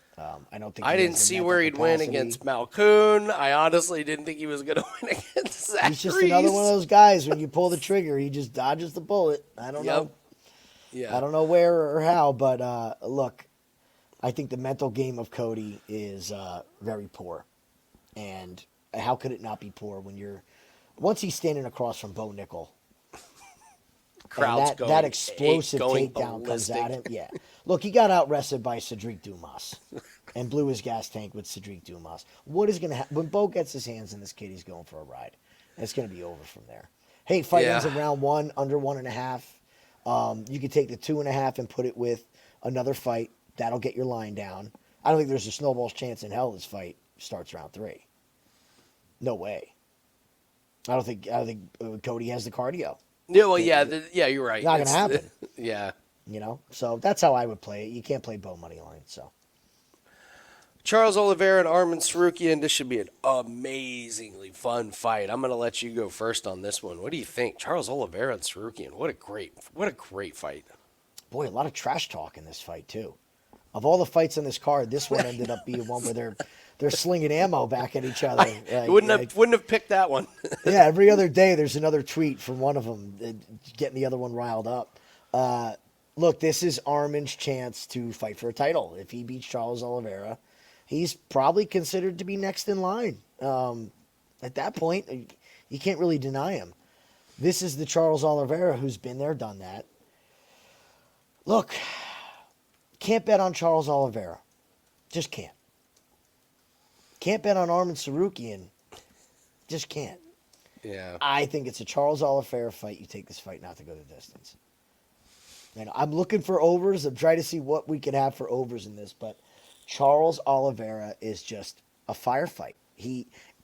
I don't think. I didn't see where he'd win against Malkoon. I honestly didn't think he was going to win against Zach He's just Reese. Another one of those guys. When you pull the trigger, he just dodges the bullet. I don't know. Yeah. I don't know where or how, but look, I think the mental game of Cody is very poor, and how could it not be poor when once he's standing across from Bo Nickal. Crowd's that explosive takedown comes at him. Yeah. Look, he got out-wrestled by Sodiq Dumas and blew his gas tank with Sodiq Dumas. What is going to happen? When Bo gets his hands in this kid, he's going for a ride. And it's going to be over from there. Hey, fight ends in round 1, under 1.5. You could take the 2.5 and put it with another fight. That'll get your line down. I don't think there's a snowball's chance in hell this fight starts round 3. No way. I don't think Cody has the cardio. Yeah, well, you're right. Not going to happen. Yeah. So that's how I would play it. You can't play Bo money line. So. Charles Oliveira and Arman Tsarukyan. This should be an amazingly fun fight. I'm going to let you go first on this one. What do you think? Charles Oliveira and Tsarukyan. What a great fight. Boy, a lot of trash talk in this fight too. Of all the fights on this card, this one ended up being one where they're slinging ammo back at each other. Wouldn't have picked that one. Yeah, every other day there's another tweet from one of them getting the other one riled up. Look, this is Arman's chance to fight for a title. If he beats Charles Oliveira, he's probably considered to be next in line. At that point, you can't really deny him. This is the Charles Oliveira who's been there, done that. Look, can't bet on Charles Oliveira. Just can't. Can't bet on Arman Tsarukyan. Just can't. Yeah. I think it's a Charles Oliveira fight. You take this fight not to go the distance. And I'm looking for overs. I'm trying to see what we can have for overs in this, but Charles Oliveira is just a firefight.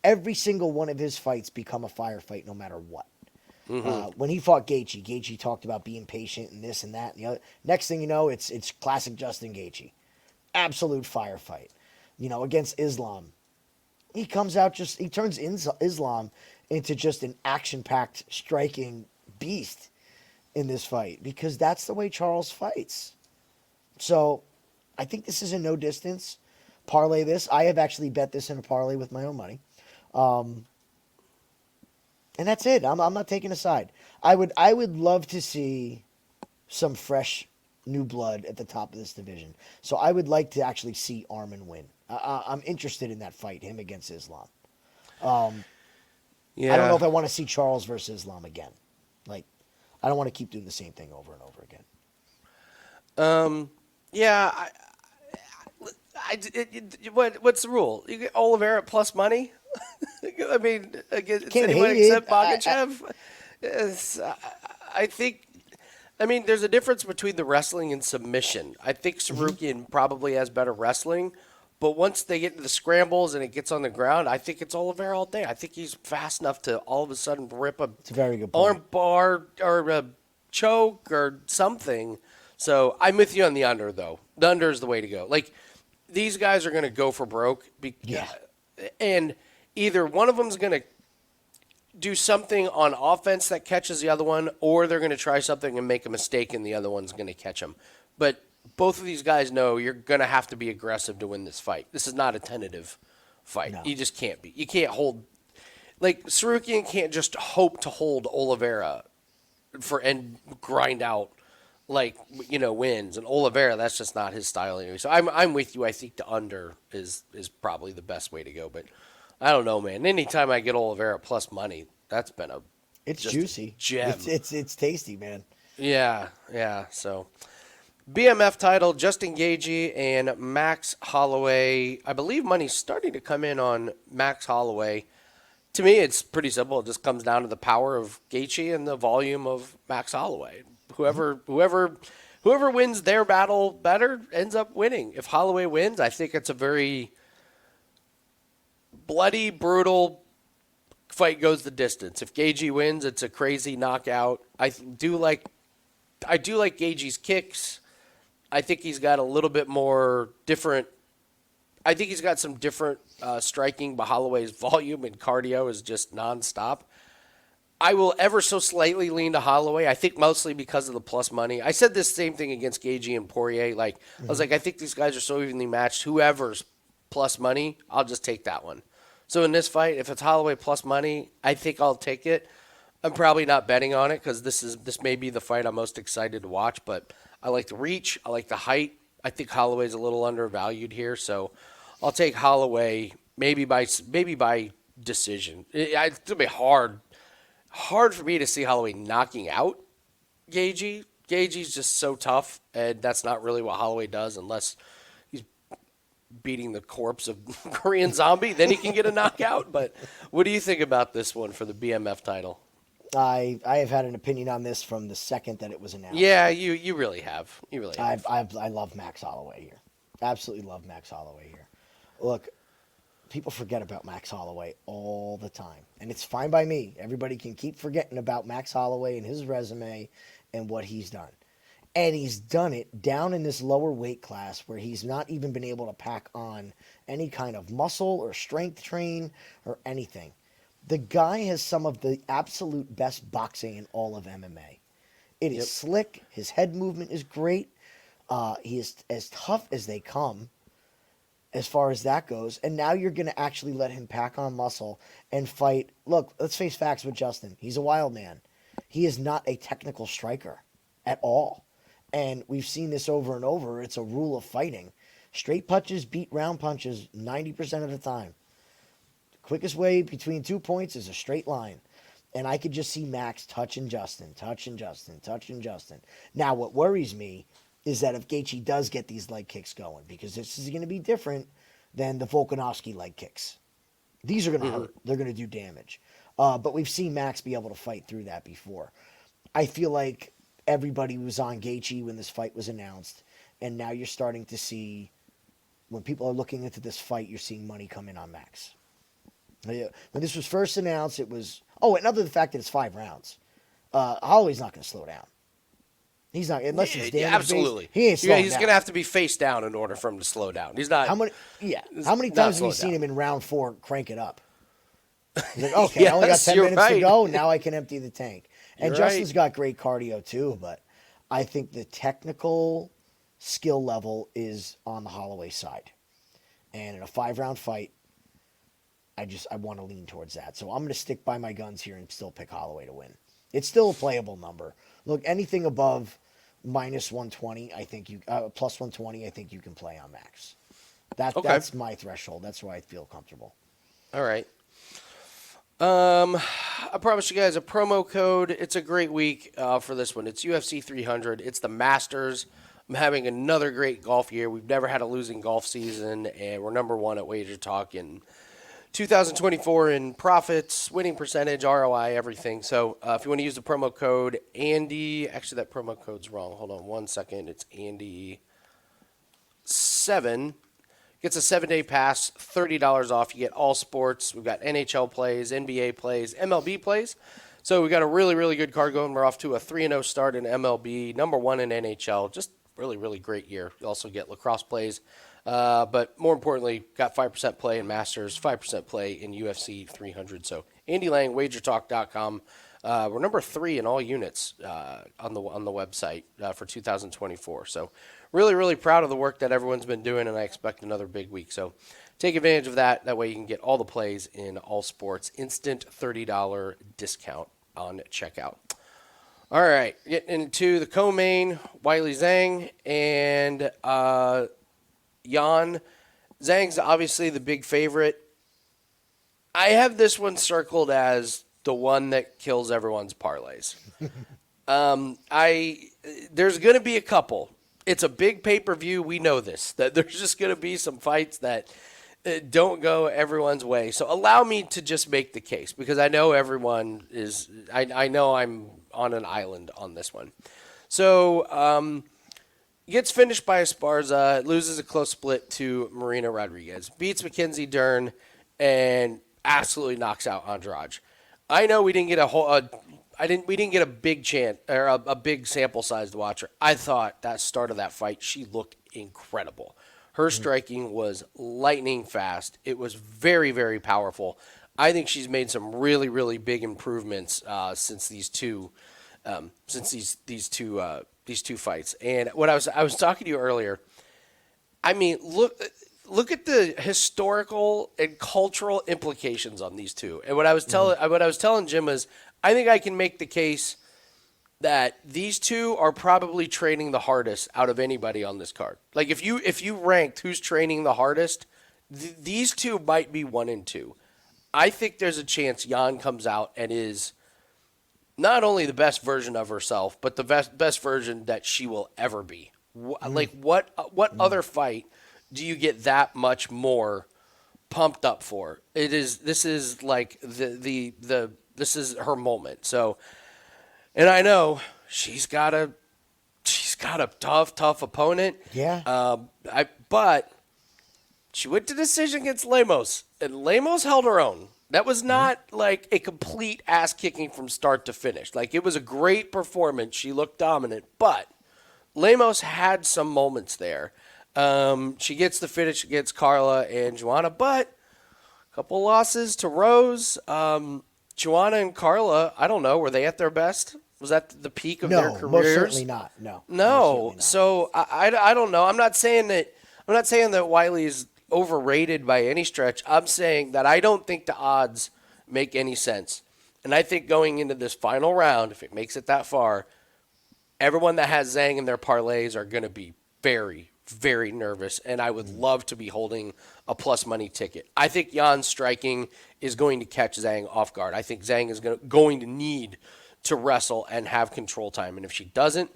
Every single one of his fights become a firefight no matter what. Mm-hmm. When he fought Gaethje talked about being patient and this and that and the other. Next thing you know, it's classic Justin Gaethje. Absolute firefight. Against Islam. He comes out he turns Islam into just an action-packed, striking beast in this fight because that's the way Charles fights. So I think this is a no distance. Parlay this. I have actually bet this in a parlay with my own money. And that's it. I'm not taking a side. I would love to see some fresh new blood at the top of this division. So I would like to actually see Arman win. I'm interested in that fight, him against Islam. Yeah. I don't know if I want to see Charles versus Islam again. I don't want to keep doing the same thing over and over again. Yeah. What's the rule? You get Oliveira plus money? I mean, against Can't anyone hate except it. Bogachev. I think. I mean, there's a difference between the wrestling and submission. I think Tsarukyan probably has better wrestling, but once they get into the scrambles and it gets on the ground, I think it's Oliveira all day. I think he's fast enough to all of a sudden rip It's a very good point. arm bar or a choke or something. So I'm with you on the under, though. The under is the way to go. These guys are going to go for broke. Yeah. And either one of them's going to do something on offense that catches the other one, or they're going to try something and make a mistake and the other one's going to catch them. But both of these guys know you're going to have to be aggressive to win this fight. This is not a tentative fight. No. You just can't be. You can't hold. Tsarukyan can't just hope to hold Oliveira and grind out wins. And Oliveira, that's just not his style anyway. So I'm with you. I think the under is probably the best way to go. But I don't know, man. Anytime I get Oliveira plus money, that's been It's juicy. Gem. It's tasty, man. Yeah. So BMF title, Justin Gaethje and Max Holloway. I believe money's starting to come in on Max Holloway. To me, it's pretty simple. It just comes down to the power of Gaethje and the volume of Max Holloway. Whoever wins their battle better ends up winning. If Holloway wins, I think it's a very bloody, brutal fight goes the distance. If Gaethje wins, it's a crazy knockout. I do like Gaethje's kicks. I think he's got a little bit more different. I think he's got some different striking, but Holloway's volume and cardio is just nonstop. I will ever so slightly lean to Holloway. I think mostly because of the plus money. I said this same thing against Gaethje and Poirier. I was like, I think these guys are so evenly matched. Whoever's plus money, I'll just take that one. So in this fight, if it's Holloway plus money, I think I'll take it. I'm probably not betting on it because this may be the fight I'm most excited to watch. But I like the reach. I like the height. I think Holloway's a little undervalued here, so I'll take Holloway maybe by decision. It's gonna be hard for me to see Holloway knocking out Gaethje. Gaethje's just so tough, and that's not really what Holloway does unless he's beating the corpse of Korean Zombie. Then he can get a knockout. But what do you think about this one for the BMF title? I have had an opinion on this from the second that it was announced. Yeah, you really have. You really have. I love Max Holloway here. Absolutely love Max Holloway here. Look, people forget about Max Holloway all the time. And it's fine by me. Everybody can keep forgetting about Max Holloway and his resume and what he's done. And he's done it down in this lower weight class where he's not even been able to pack on any kind of muscle or strength train or anything. The guy has some of the absolute best boxing in all of MMA. It is slick. His head movement is great. He is as tough as they come as far as that goes. And now you're going to actually let him pack on muscle and fight. Look, let's face facts with Justin. He's a wild man. He is not a technical striker at all. And we've seen this over and over. It's a rule of fighting. Straight punches beat round punches 90% of the time. The quickest way between 2 points is a straight line. And I could just see Max touching Justin. Now, what worries me is that if Gaethje does get these leg kicks going, because this is going to be different than the Volkanovski leg kicks. These are going to hurt. They're going to do damage. But we've seen Max be able to fight through that before. I feel like everybody was on Gaethje when this fight was announced, and now you're starting to see, when people are looking into this fight, you're seeing money come in on Max. When this was first announced, it was, and other than the fact that it's 5 rounds, Holloway's not going to slow down. He's not, unless he's damaged. Absolutely. He ain't slowing down. He's going to have to be face down in order for him to slow down. He's not. How many times have you seen him in round 4 crank it up? He's like, okay, I only got 10 minutes to go. Now I can empty the tank. And Justin's got great cardio too, but I think the technical skill level is on the Holloway side. And in a 5-round fight, I want to lean towards that. So I'm going to stick by my guns here and still pick Holloway to win. It's still a playable number. Look, anything above minus 120, I think plus 120, I think you can play on Max. That's my threshold. That's where I feel comfortable. All right. I promise you guys a promo code. It's a great week for this one. It's UFC 300. It's the Masters. I'm having another great golf year. We've never had a losing golf season, and we're number 1 at Wager Talk in 2024 in profits, winning percentage, ROI, everything. So if you want to use the promo code Andy, actually that promo code's wrong. Hold on 1 second. It's Andy7. Gets a 7-day pass, $30 off. You get all sports. We've got NHL plays, NBA plays, MLB plays. So we've got a really, really good card going. We're off to a 3-0 start in MLB, number 1 in NHL. Just really, really great year. You also get lacrosse plays. But more importantly, got 5% play in Masters, 5% play in UFC 300. So Andy Lang, wagertalk.com. We're number 3 in all units on the website for 2024. So really, really proud of the work that everyone's been doing, and I expect another big week. So take advantage of that. That way you can get all the plays in all sports. Instant $30 discount on checkout. All right, getting into the co-main, Weili Zhang and Jan. Zhang's obviously the big favorite. I have this one circled as the one that kills everyone's parlays. There's going to be a couple. It's a big pay-per-view. We know this, that there's just going to be some fights that don't go everyone's way. So allow me to just make the case, because I know everyone is – I know I'm on an island on this one. So gets finished by Esparza, loses a close split to Marina Rodriguez, beats Mackenzie Dern, and absolutely knocks out Andrade. I know we didn't get we didn't get a big chance or a big sample size to watch her. I thought that start of that fight, she looked incredible. Her striking was lightning fast. It was very, very powerful. I think she's made some really, really big improvements since these two fights. And what I was talking to you earlier. I mean, look at the historical and cultural implications on these two. And what I was telling Jim is, I think I can make the case that these two are probably training the hardest out of anybody on this card. Like if you ranked who's training the hardest, these two might be 1 and 2. I think there's a chance Jan comes out and is not only the best version of herself, but the best version that she will ever be. Like what other fight do you get that much more pumped up for? This is like this is her moment. So, and I know she's got a tough opponent. Yeah. But she went to decision against Lemos, and Lemos held her own. That was not like a complete ass kicking from start to finish. Like, it was a great performance. She looked dominant, but Lemos had some moments there. She gets the finish against Carla and Joanna, but a couple losses to Rose. Joanna and Carla, I don't know, were they at their best? Was that the peak of their careers? No, most certainly not. No. No. So I don't know. I'm not saying that Weili is overrated by any stretch. I'm saying that I don't think the odds make any sense. And I think going into this final round, if it makes it that far, everyone that has Zhang in their parlays are going to be very, very nervous. And I would love to be holding a plus money ticket. I think Jan's striking is going to catch Zhang off guard. I think Zhang is going to need to wrestle and have control time. And if she doesn't,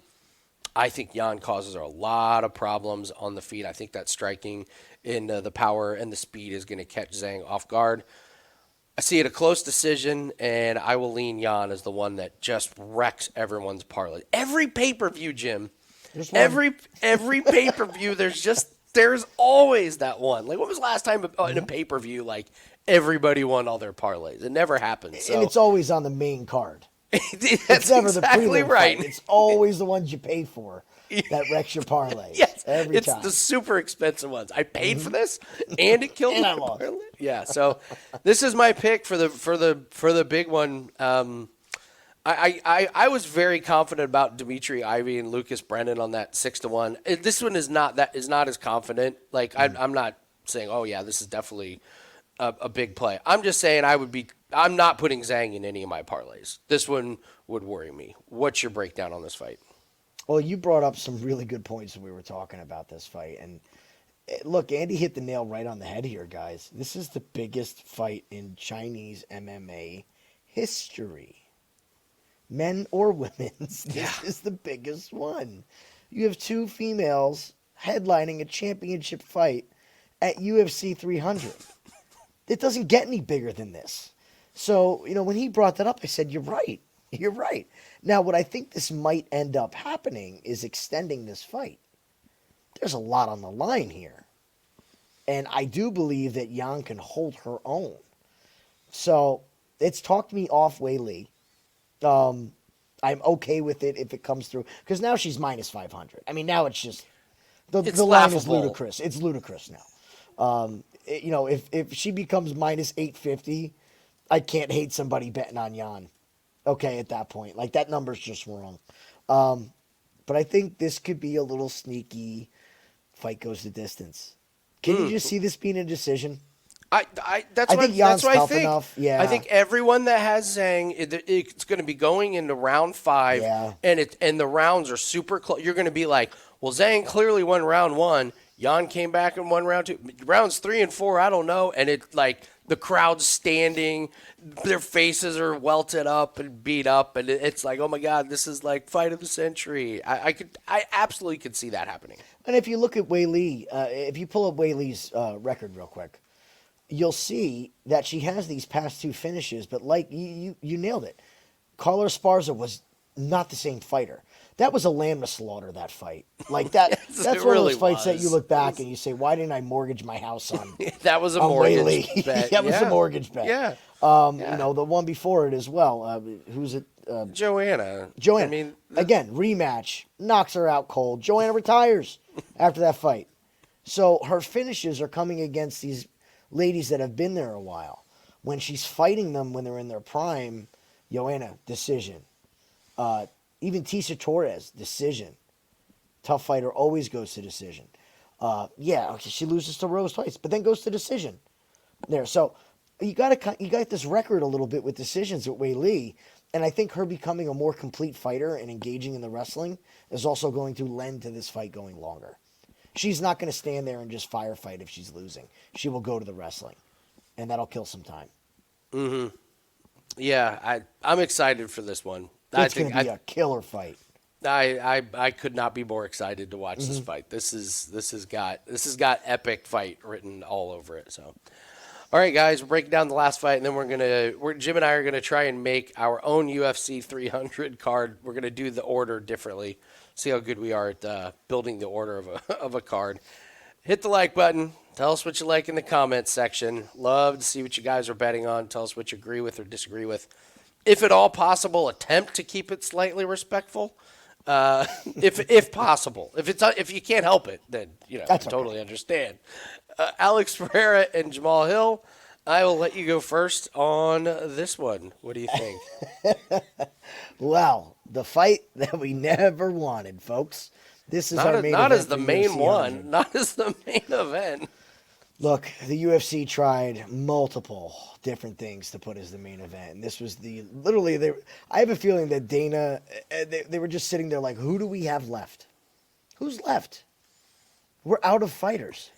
I think Jan causes her a lot of problems on the feet. I think that striking in the power and the speed is going to catch Zhang off guard. I see it a close decision, and I will lean Jan as the one that just wrecks everyone's parlay. Every pay-per-view, Jim, every pay-per-view, there's always that one. Like, when was the last time in a pay-per-view, like, everybody won all their parlays? It never happens. So. And it's always on the main card. That's it's never exactly the prelim right. Fight. It's always the ones you pay for that wrecks your parlay. Yes, every time. It's the super expensive ones. I paid for this, and it killed and me. I lost. Yeah, so this is my pick for the big one. I was very confident about Dimitri Ivy and Lucas Brennan on that 6-1. This one is not as confident. Like I'm not saying, oh yeah, this is definitely a big play. I'm just saying I'm not putting Zhang in any of my parlays. This one would worry me. What's your breakdown on this fight? Well, you brought up some really good points when we were talking about this fight. And look, Andy hit the nail right on the head here, guys. This is the biggest fight in Chinese MMA history. Men or women's, this is the biggest one. You have two females headlining a championship fight at UFC 300. It doesn't get any bigger than this. So, when he brought that up, I said, you're right. You're right. Now, what I think this might end up happening is extending this fight. There's a lot on the line here. And I do believe that Jan can hold her own. So, it's talked me off Weili. I'm okay with it if it comes through. Because now she's minus 500. I mean, now it's just... The line is ludicrous. It's ludicrous now. If she becomes minus 850, I can't hate somebody betting on Jan. Okay, at that point. Like, that number's just wrong. But I think this could be a little sneaky fight goes the distance. Can you just see this being a decision? That's what I think. Enough. Yeah. I think everyone that has Zhang, it's going to be going into round 5, and the rounds are super close. You're going to be like, well, Zhang clearly won round 1. Jan came back and won round 2. Rounds 3 and 4, I don't know. And it's like the crowd's standing, their faces are welted up and beat up, and it's like, oh my God, this is like fight of the century. I absolutely could see that happening. And if you look at Weili, if you pull up Weili's record real quick, you'll see that she has these past 2 finishes, but like you nailed it. Carla Esparza was not the same fighter. That was a lamb to slaughter, that fight. Like that. Yes, that's one of those fights that you look back and you say, "Why didn't I mortgage my house on?" That was a mortgage bet. That was a mortgage bet. Yeah. The one before it as well. Who's it? Joanna. I mean, again, rematch knocks her out cold. Joanna retires after that fight. So her finishes are coming against these ladies that have been there a while. When she's fighting them when they're in their prime, Joanna, decision. Even Tisa Torres, decision. Tough fighter, always goes to decision. She loses to Rose twice, but then goes to decision. There, so you got this record a little bit with decisions with Weili, and I think her becoming a more complete fighter and engaging in the wrestling is also going to lend to this fight going longer. She's not going to stand there and just firefight if she's losing. She will go to the wrestling, and that'll kill some time. Mm-hmm. Yeah, I'm excited for this one. It's going to be a killer fight. I could not be more excited to watch this fight. This has got epic fight written all over it. So, all right, guys, we're breaking down the last fight, and then Jim and I are gonna try and make our own UFC 300 card. We're gonna do the order differently. See how good we are at building the order of a card. Hit the like button. Tell us what you like in the comments section. Love to see what you guys are betting on. Tell us what you agree with or disagree with. If at all possible, attempt to keep it slightly respectful. if possible. If you can't help it, then I totally understand. Alex Pereira and Jamahal Hill. I will let you go first on this one. What do you think? Well, the fight that we never wanted, folks. This is Not, our main not event as the for main UFC one, 100. not as the main event. Look, the UFC tried multiple different things to put as the main event, and this was I have a feeling that Dana, they were just sitting there like, who do we have left? Who's left? We're out of fighters.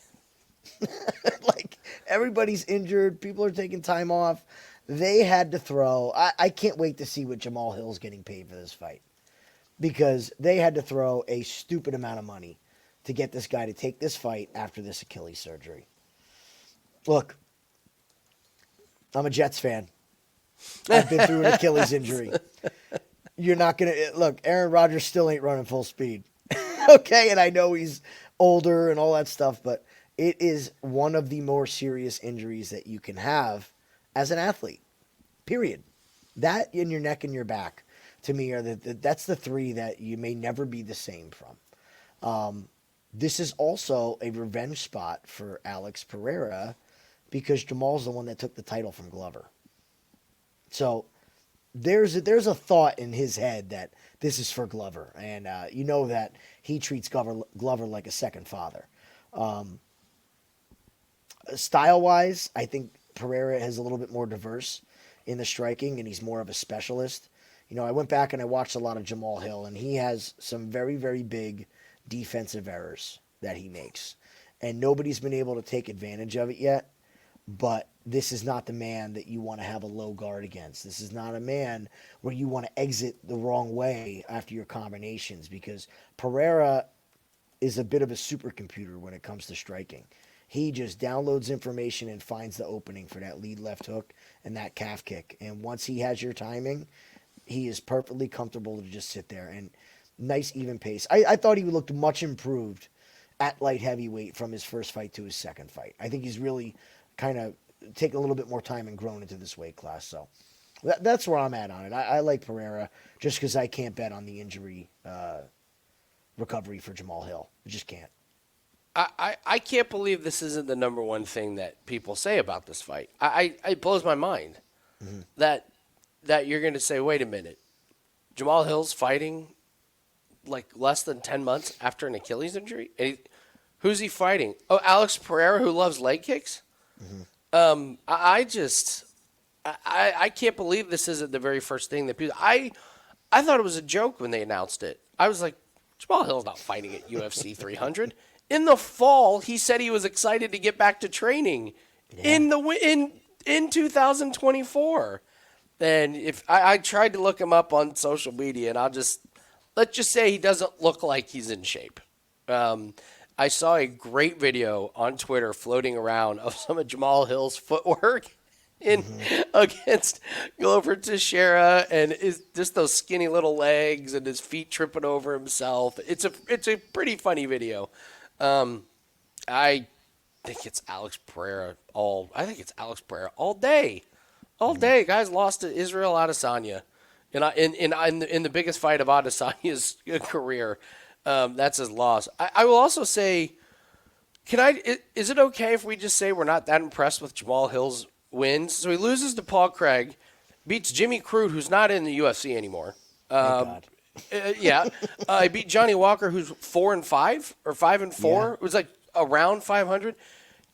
Like, everybody's injured. People are taking time off. They had to throw. I can't wait to see what Jamahal Hill's getting paid for this fight, because they had to throw a stupid amount of money to get this guy to take this fight after this Achilles surgery. Look, I'm a Jets fan. I've been through an Achilles injury. You're not going to... Look, Aaron Rodgers still ain't running full speed. Okay, and I know he's older and all that stuff, but it is one of the more serious injuries that you can have as an athlete, period. That in your neck and your back, to me, that's the three that you may never be the same from. This is also a revenge spot for Alex Pereira, because Jamal's the one that took the title from Glover. So there's a thought in his head that this is for Glover, and you know that he treats Glover like a second father. Style-wise, I think Pereira is a little bit more diverse in the striking, and he's more of a specialist. I went back and I watched a lot of Jamahal Hill, and he has some very, very big defensive errors that he makes, and nobody's been able to take advantage of it yet. But this is not the man that you want to have a low guard against. This is not a man where you want to exit the wrong way after your combinations, because Pereira is a bit of a supercomputer when it comes to striking. He just downloads information and finds the opening for that lead left hook and that calf kick. And once he has your timing, he is perfectly comfortable to just sit there. And nice even pace. I thought he looked much improved at light heavyweight from his first fight to his second fight. I think he's really kind of taken a little bit more time and grown into this weight class. So that's where I'm at on it. I like Pereira just because I can't bet on the injury recovery for Jamahal Hill. I just can't. I can't believe this isn't the number one thing that people say about this fight. It blows my mind that you're going to say, wait a minute, Jamahal Hill's fighting like less than 10 months after an Achilles injury? And who's he fighting? Oh, Alex Pereira, who loves leg kicks? I can't believe this isn't the very first thing that people... I thought it was a joke when they announced it. I was like, Jamahal Hill's not fighting at UFC 300. In the fall, he said he was excited to get back to training in 2024. And if I tried to look him up on social media, and let's just say he doesn't look like he's in shape. I saw a great video on Twitter floating around of some of Jamahal Hill's footwork against Glover Teixeira, and just those skinny little legs and his feet tripping over himself. It's a pretty funny video. I think it's Alex Pereira all day. All day. Guys lost to Israel Adesanya in the biggest fight of Adesanya's career. That's his loss. I will also say, is it okay if we just say we're not that impressed with Jamahal Hill's wins? So he loses to Paul Craig, beats Jimmy Crute, who's not in the UFC anymore. Thank God. He beat Johnny Walker, who's 4-5 or 5-4. Yeah. It was like around 500.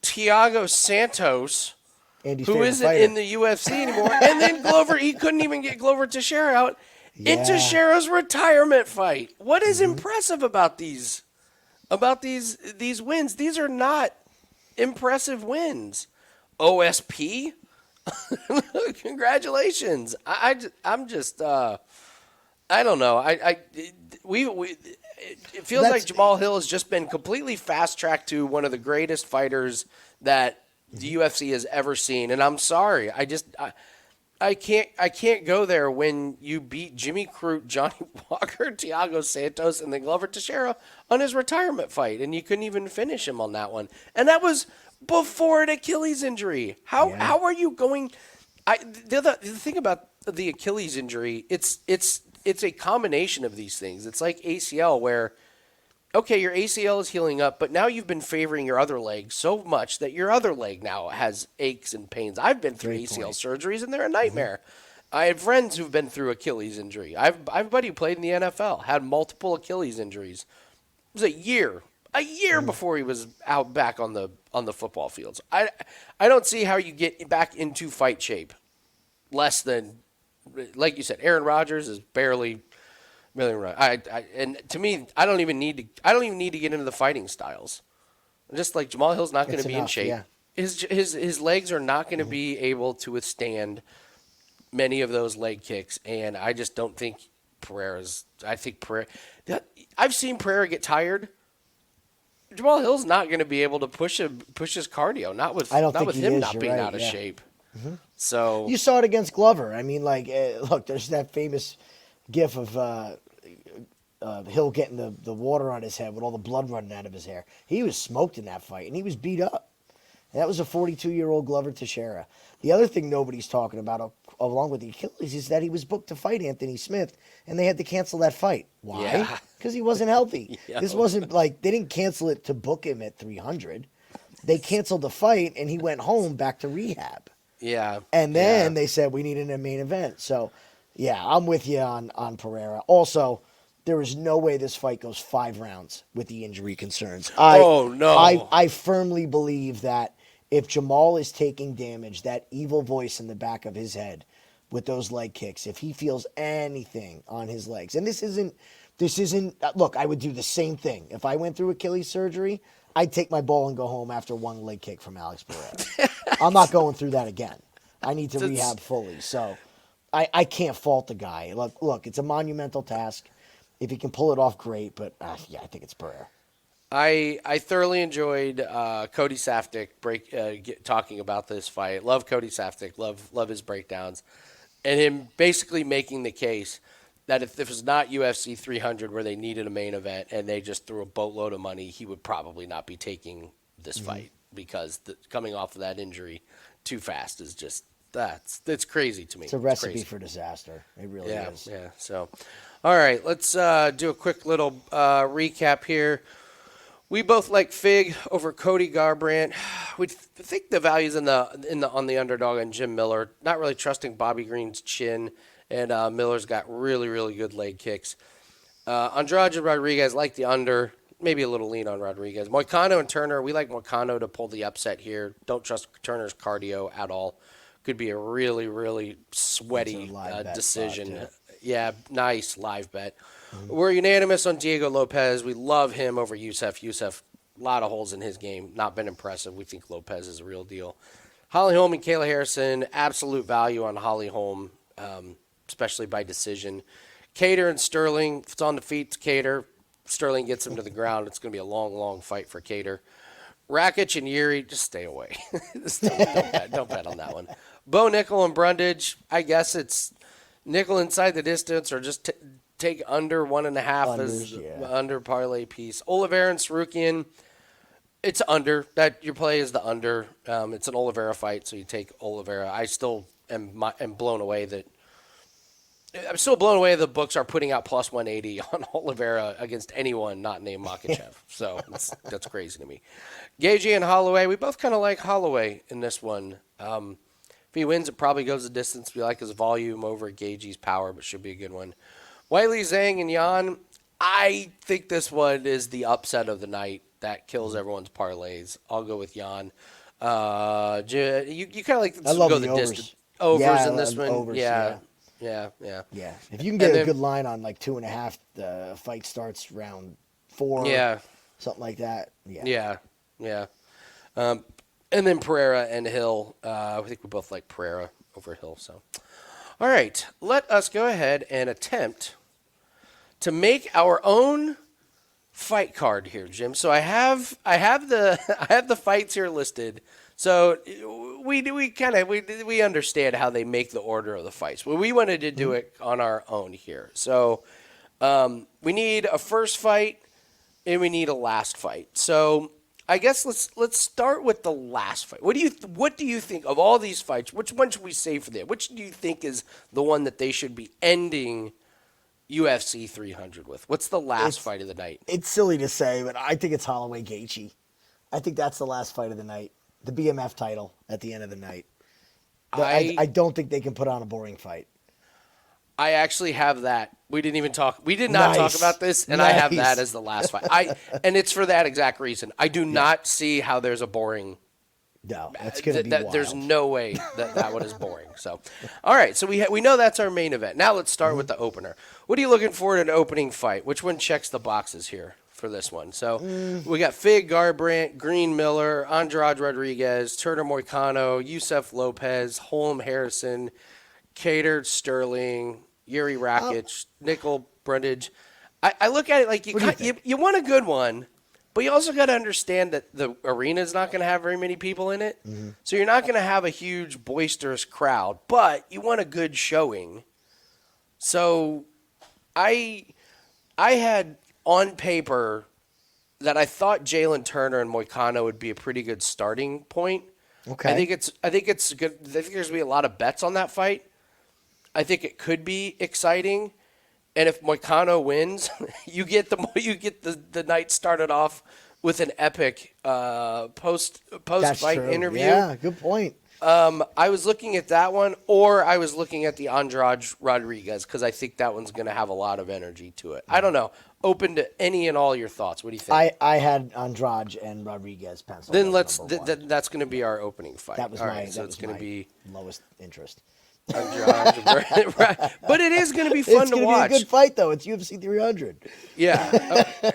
Thiago Santos, Andy's who favorite isn't fighter. in the UFC anymore, and then he couldn't even get Glover Teixeira out in Teixeira's retirement fight. What is impressive about these wins? These are not impressive wins. OSP, congratulations. I'm just I don't know. It feels like Jamahal Hill has just been completely fast-tracked to one of the greatest fighters that the UFC has ever seen. And I'm sorry. I can't go there when you beat Jimmy Crute, Johnny Walker, Thiago Santos, and then Glover Teixeira on his retirement fight, and you couldn't even finish him on that one. And that was before an Achilles injury. How are you going? The thing about the Achilles injury, it's it's a combination of these things. It's like ACL where, okay, your ACL is healing up, but now you've been favoring your other leg so much that your other leg now has aches and pains. I've been through ACL surgeries, and they're a nightmare. I have friends who've been through Achilles injury. I have a buddy who played in the NFL, had multiple Achilles injuries. It was a year before he was out back on the football fields. I don't see how you get back into fight shape less than, like you said, Aaron Rodgers is barely run. And to me, I don't even need to get into the fighting styles. Just like Jamahal Hill's not going to be in shape. Yeah. His legs are not going to be able to withstand many of those leg kicks, and I just don't think Pereira's. I think Pereira. I've seen Pereira get tired. Jamahal Hill's not going to be able to push his cardio. Not with him not being out of shape. Mm-hmm. So you saw it against Glover. I mean, like, look, there's that famous gif of Hill getting the water on his head with all the blood running out of his hair. He was smoked in that fight, and he was beat up. And that was a 42-year-old Glover Teixeira. The other thing nobody's talking about, along with the Achilles, is that he was booked to fight Anthony Smith, and they had to cancel that fight. Why? Because he wasn't healthy. This wasn't like they didn't cancel it to book him at 300. They canceled the fight, and he went home back to rehab. Yeah. And then they said, we need a main event. So, yeah, I'm with you on Pereira. Also, there is no way this fight goes 5 rounds with the injury concerns. I firmly believe that if Jamahal is taking damage, that evil voice in the back of his head with those leg kicks, if he feels anything on his legs, and this isn't, look, I would do the same thing. If I went through Achilles surgery, I'd take my ball and go home after one leg kick from Alex Pereira. I'm not going through that again. I need to rehab fully. So I can't fault the guy. Look, it's a monumental task. If he can pull it off, great. But, I think it's Pereira. I thoroughly enjoyed Cody Saftik talking about this fight. Love Cody Saftik. Love his breakdowns. And him basically making the case that if it was not UFC 300 where they needed a main event and they just threw a boatload of money, he would probably not be taking this fight because coming off of that injury too fast is just that's crazy to me. It's a recipe for disaster. It really is. Yeah. So, all right, let's do a quick little recap here. We both like Fig over Cody Garbrandt. We think the value's on the underdog and Jim Miller. Not really trusting Bobby Green's chin, and Miller's got really, really good leg kicks. Andrade and Rodriguez like the under, maybe a little lean on Rodriguez. Moicano and Turner, we like Moicano to pull the upset here. Don't trust Turner's cardio at all. Could be a really, really sweaty decision. Yeah, nice live bet. Mm-hmm. We're unanimous on Diego Lopes. We love him over Yusuff. Yusuff, a lot of holes in his game. Not been impressive. We think Lopes is a real deal. Holm and Kayla Harrison, absolute value on Holm, especially by decision. Kattar and Sterling, if it's on the feet, it's Kattar. Sterling gets him to the ground. It's going to be a long, long fight for Kattar. Rakic and Jiri, just stay away. Don't bet on that one. Bo Nickal and Brundage, I guess it's Nickal inside the distance or just take under 1.5 as under parlay piece. Oliveira and Tsarukyan, it's under. That your play is the under. It's an Oliveira fight, so you take Oliveira. I still am blown away that the books are putting out plus 180 on Oliveira against anyone not named Makhachev. So that's crazy to me. Gaethje and Holloway, we both kind of like Holloway in this one. If he wins, it probably goes the distance. We like his volume over Gaethje's power, but should be a good one. Weili, Zhang, and Yan, I think this one is the upset of the night that kills everyone's parlays. I'll go with Yan. You kind of like to go the distance. Overs in this one. Overs, yeah. If you can get a good line on like 2.5, the fight starts round 4. Yeah. Something like that. Yeah. And then Pereira and Hill. I think we both like Pereira over Hill. So, all right, let us go ahead and attempt to make our own fight card here, Jim. So I have the fights here listed. So we understand how they make the order of the fights. Well, we wanted to do it on our own here. So we need a first fight and we need a last fight. So I guess let's start with the last fight. What do you think of all these fights? Which one should we save for them? Which do you think is the one that they should be ending UFC 300 with? What's the last fight of the night? It's silly to say, but I think it's Holloway Gaethje. I think that's the last fight of the night. The BMF title at the end of the night. I don't think they can put on a boring fight. I actually have that. We didn't even talk. We did not talk about this, and I have that as the last fight. And it's for that exact reason. I do not see how there's a boring. No, that's going to be wild. There's no way that one is boring. So, all right. So we know that's our main event. Now let's start with the opener. What are you looking for in an opening fight? Which one checks the boxes here for this one? So we got Fig, Garbrandt, Green Miller, Andrade Rodriguez, Turner Moicano, Yusuff Lopes, Holm Harrison, Kattar Sterling, Yuri Rakic, Nickal Brundage. I look at it like you want a good one. But you also got to understand that the arena is not going to have very many people in it. Mm-hmm. So you're not going to have a huge, boisterous crowd. But you want a good showing. So I had on paper that I thought Jalin Turner and Moicano would be a pretty good starting point. Okay. I think it's good. I think there's going to be a lot of bets on that fight. I think it could be exciting. And if Moicano wins, you get the night started off with an epic post fight interview. Yeah, good point. I was looking at that one, or I was looking at the Andrade Rodriguez because I think that one's going to have a lot of energy to it. I don't know. Open to any and all your thoughts. What do you think? I had Andrade and Rodriguez penciled. Then that's going to be our opening fight. That was it's going to be lowest interest. Andrade, right. But it is going to be fun to watch. It's going to be a good fight, though. It's UFC 300. Yeah.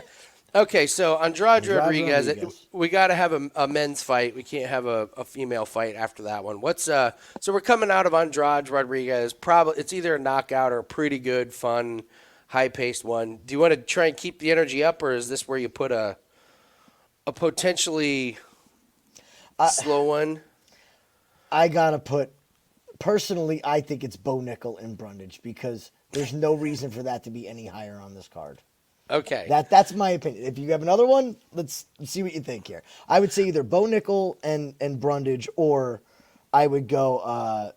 Okay, so Andrade Rodriguez, we got to have a men's fight. We can't have a female fight after that one. So we're coming out of Andrade Rodriguez. Probably it's either a knockout or a pretty good, fun, high-paced one. Do you want to try and keep the energy up, or is this where you put a potentially slow one? I got to put. Personally, I think it's Bo Nickal and Brundage because there's no reason for that to be any higher on this card. Okay. That's my opinion. If you have another one, let's see what you think here. I would say either Bo Nickal and Brundage, or I would go.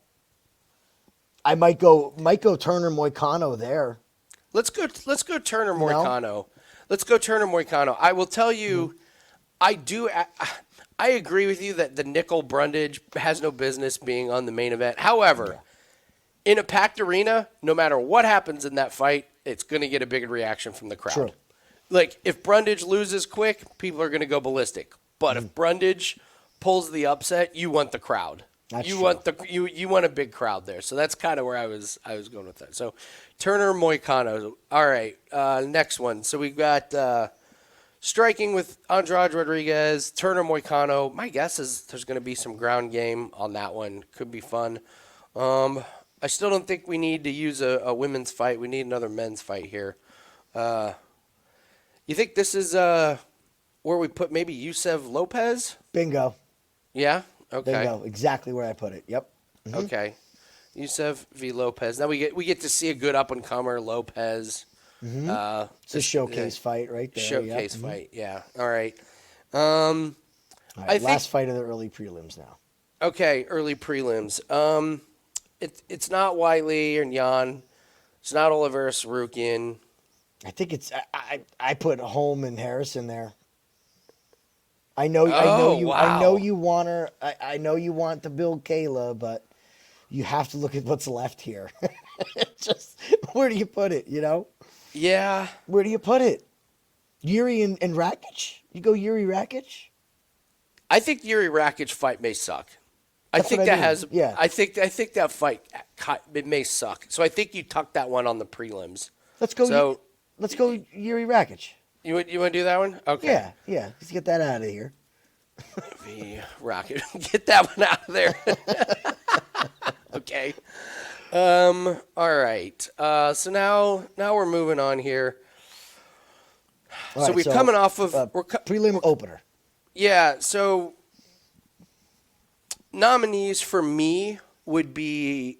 I might go Turner Moicano there. Let's go Turner Moicano. Let's go Turner Moicano. I will tell you, I agree with you that the Nickal Brundage has no business being on the main event. However, in a packed arena, no matter what happens in that fight, it's going to get a bigger reaction from the crowd. True. Like, if Brundage loses quick, people are going to go ballistic. But if Brundage pulls the upset, you want the crowd. You want a big crowd there. So that's kind of where I was going with that. So Turner Moicano. All right, next one. So we've got striking with Andrade Rodriguez, Turner Moicano. My guess is there's going to be some ground game on that one. Could be fun. I still don't think we need to use a women's fight. We need another men's fight here. You think this is where we put maybe Yusuff Lopes? Bingo. Yeah? Okay. Bingo. Exactly where I put it. Yep. Mm-hmm. Okay. Yusuff v. Lopes. Now we get to see a good up-and-comer Lopes. Mm-hmm. It's a showcase fight right there. Showcase fight, yeah. All right. All right, last fight of the early prelims now. Okay, early prelims. It's not Weili or Jan. It's not Oliveira Tsarukyan. I think it's I put Holm and Harrison there. I know you want her. I know you want to build Kayla, but you have to look at what's left here. Just where do you put it? You know? Yeah. Where do you put it? Yuri and Rakic? You go Yuri Rakic? I think Yuri Rakic fight may suck. I think that fight it may suck. So I think you tuck that one on the prelims. Let's go Yuri Rakic. You want to do that one? Okay. Yeah. Let's get that out of here. Rakic, get that one out of there. Okay. All right. So now we're moving on here. So we're coming off of prelim opener. Yeah. So nominees for me would be,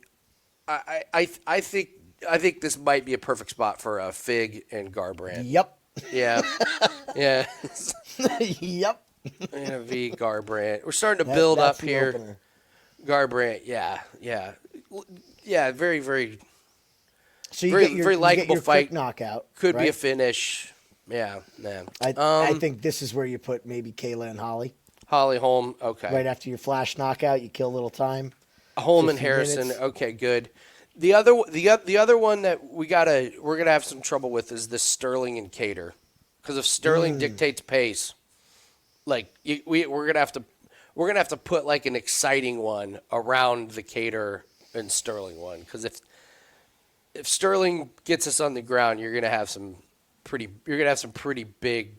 I think this might be a perfect spot for Fig and Garbrandt. Yep. Yeah. Yeah. Yep. Yeah, v. Garbrandt. We're starting to build up here. Opener. Garbrandt. Yeah. Very, very. So you very get your, very you get likable your fight. quick knockout. Could be right? a finish. Yeah, man. I think this is where you put maybe Kayla and Holly. Holly Holm. Okay. Right after your flash knockout, you kill a little time. Holm and 50 Harrison. minutes. Okay, good. The other one that we're gonna have some trouble with is this Sterling and Cater, because if Sterling dictates pace, like we're gonna have to put like an exciting one around the Cater and Sterling one, because if Sterling gets us on the ground, you're gonna have some pretty big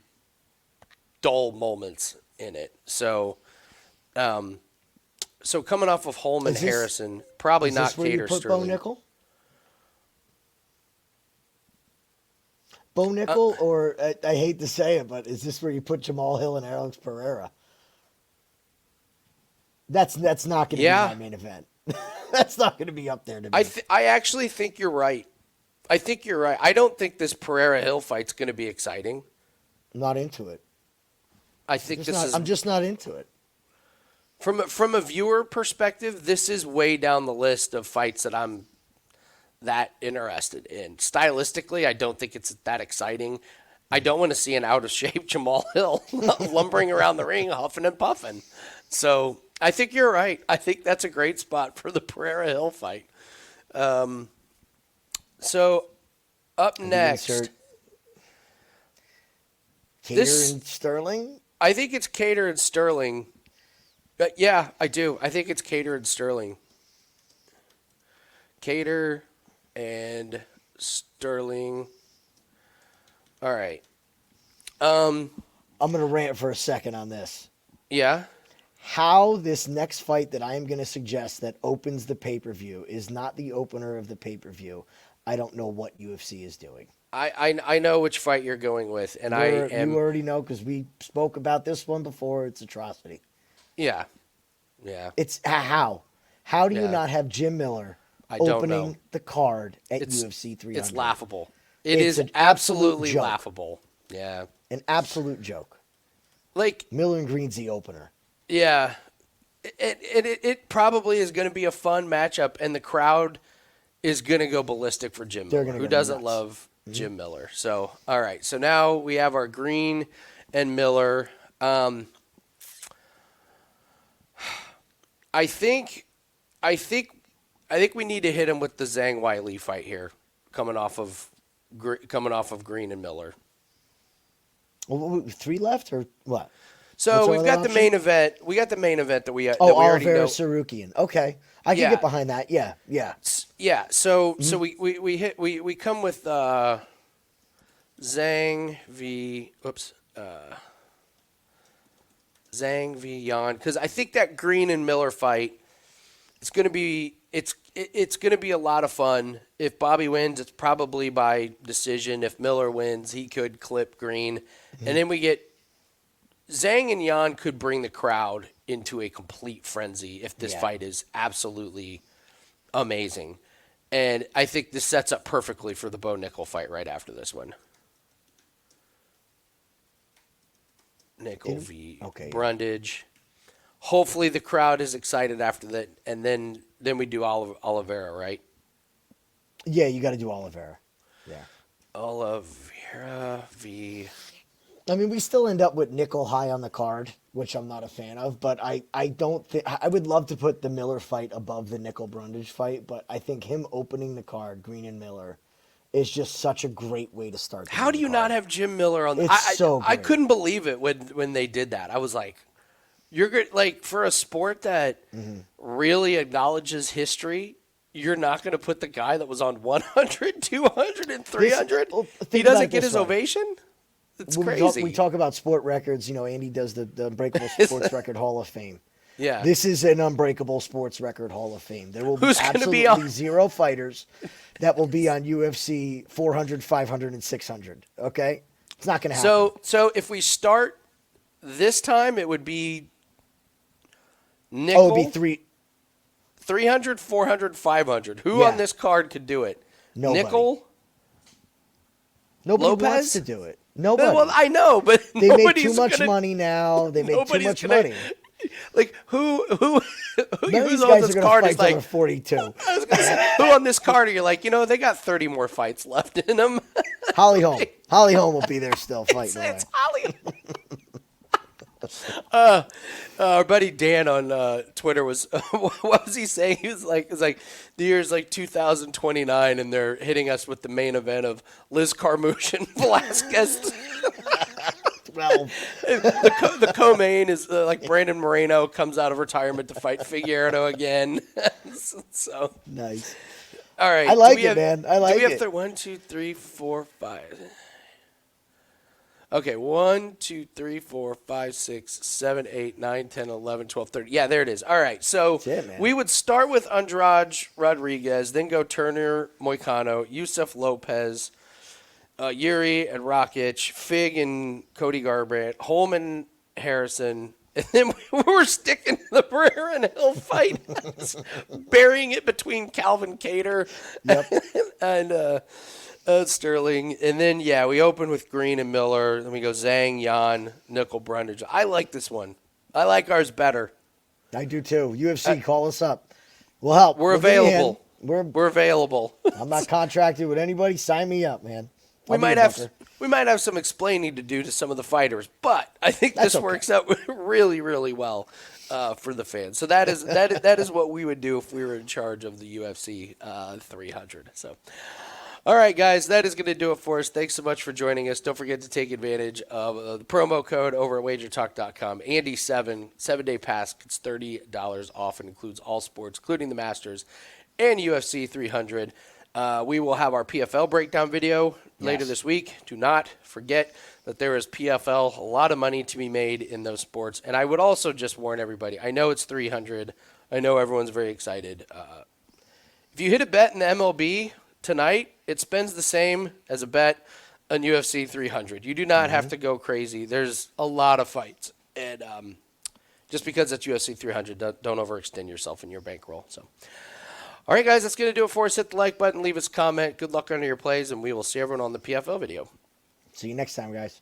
dull moments in it. So. So coming off of Holm and Is this- Harrison, probably Is not this where you Cater put Bo Sterling. Nickal? Bo Nickal, or I hate to say it, but is this where you put Jamahal Hill and Alex Pereira? That's not going to Yeah. be my main event. That's not going to be up there to me. I actually think you're right. I think you're right. I don't think this Pereira Hill fight's going to be exciting. I'm not into it. I think I'm just not into it. from a viewer perspective, this is way down the list of fights that I'm that interested in. Stylistically, I don't think it's that exciting. I don't want to see an out of shape Jamahal Hill lumbering around the ring, huffing and puffing. So I think you're right. I think that's a great spot for the Pereira Hill fight. So up next, Cater this- and Sterling. I think it's Cater and Sterling. But yeah, I do. I think it's Cater and Sterling. Cater and Sterling. All right. I'm going to rant for a second on this. Yeah. How this next fight that I am going to suggest that opens the pay-per-view is not the opener of the pay-per-view. I don't know what UFC is doing. I know which fight you're going with, and You already know because we spoke about this one before. It's atrocity. yeah. It's how? How do you Yeah. not have Jim Miller I don't opening know. the card at It's UFC 300? It's laughable. It It's is an absolute absolutely joke. laughable. Yeah. An absolute joke. Like, Miller and Green's the opener. yeah. It probably is going to be a fun matchup, and the crowd is going to go ballistic for Jim They're Miller. gonna Who go doesn't nuts. love Jim Miller? So, all right. So now we have our Green and Miller. I think we need to hit him with the Zhang Weili fight here, coming off of Green and Miller. Well, 3 left or what? So What's our we've other got the option? main event. We got the main event that we that we Oh, already Oliveira know. Tsarukyan. Okay, I can Yeah. get behind that. Yeah. Yeah. So Mm-hmm. we come with Zhang v. Zhang v. Yan, because I think that Green and Miller fight, it's going to be a lot of fun. If Bobby wins, it's probably by decision. If Miller wins, he could clip Green, and then we get Zhang and Yan could bring the crowd into a complete frenzy if this Yeah. fight is absolutely amazing. And I think this sets up perfectly for the Bo Nickal fight right after this one. Nickal v. Brundage. Hopefully the crowd is excited after that, and then we do Oliveira, right? Yeah, you got to do Oliveira. Yeah. Oliveira v. I mean, we still end up with Nickal high on the card, which I'm not a fan of, but I don't think I would love to put the Miller fight above the Nickal Brundage fight, but I think him opening the card, Green and Miller, is just such a great way to start. How do you not have Jim Miller on? It's so I great. couldn't believe it when they did that. I was like, you're good. Like, for a sport that really acknowledges history, you're not going to put the guy that was on 100, 200, and 300. Well, He think about doesn't it get this his way. ovation. It's We crazy. talk about sport records. You know, Andy does the Unbreakable Sports Record Hall of Fame. Yeah. This is an Unbreakable Sports Record Hall of Fame. There will be Who's gonna absolutely be on- 0 fighters that will be on UFC 400, 500, and 600. Okay? It's not going to happen. So if we start this time, it would be Nickal, Oh, it'd be 3. 300, 400, 500. Who Yeah. on this card could do it? Nobody. Nickel? Nobody Lopez? wants to do it. Nobody. Well, I know, but They make nobody's too much gonna, money now. They make too nobody's much gonna, money. Like who None of who's these on guys are this going to card fight is till they're like 42. I was gonna say, who on this card are you like, they got 30 more fights left in them. Holly Holm. Holly Holm will be there still fighting away. It's Holly. Our buddy Dan on Twitter was, what was he saying? He was like, it's like the year's like 2029, and they're hitting us with the main event of Liz Carmouche and Velasquez. 12. The co-main is like Brandon Moreno comes out of retirement to fight Figueiredo again. So Nice. all right, I like it, man. I like do we have it. 1, 2, 3, 4, 5? Okay, 1, 2, 3, 4, 5, 6, 7, 8, 9, 10, 11, 12, 13. Yeah, there it is. All right, so That's it, man. we would start with Andrade Rodriguez, then go Turner, Moicano, Yusuff Lopes, Jiri and Rakic, Fig and Cody Garbrandt, Holm and Harrison, and then we were sticking to the Pereira and Hill fight, burying it between Calvin Kattar and Sterling. And then, we open with Green and Miller. Then we go Zhang, Yan, Nickal, Brundage. I like this one. I like ours better. I do too. UFC, call us up. We'll help. We're We'll get you in. available. We're available. I'm not contracted with anybody. Sign me up, man. We I'll be might a have booker. we might have some explaining to do to some of the fighters, but I think That's this okay. works out really, really well for the fans. So that is what we would do if we were in charge of the UFC 300. So, all right, guys, that is going to do it for us. Thanks so much for joining us. Don't forget to take advantage of the promo code over at WagerTalk.com. Andy7 7-day pass gets $30 off and includes all sports, including the Masters and UFC 300. We will have our PFL breakdown video later this week. Do not forget that there is PFL, a lot of money to be made in those sports. And I would also just warn everybody, I know it's 300. I know everyone's very excited. If you hit a bet in the MLB tonight, it spends the same as a bet on UFC 300. You do not have to go crazy. There's a lot of fights. And just because it's UFC 300, don't overextend yourself in your bankroll. So. All right, guys, that's going to do it for us. Hit the like button, leave us a comment. Good luck on your plays, and we will see everyone on the PFL video. See you next time, guys.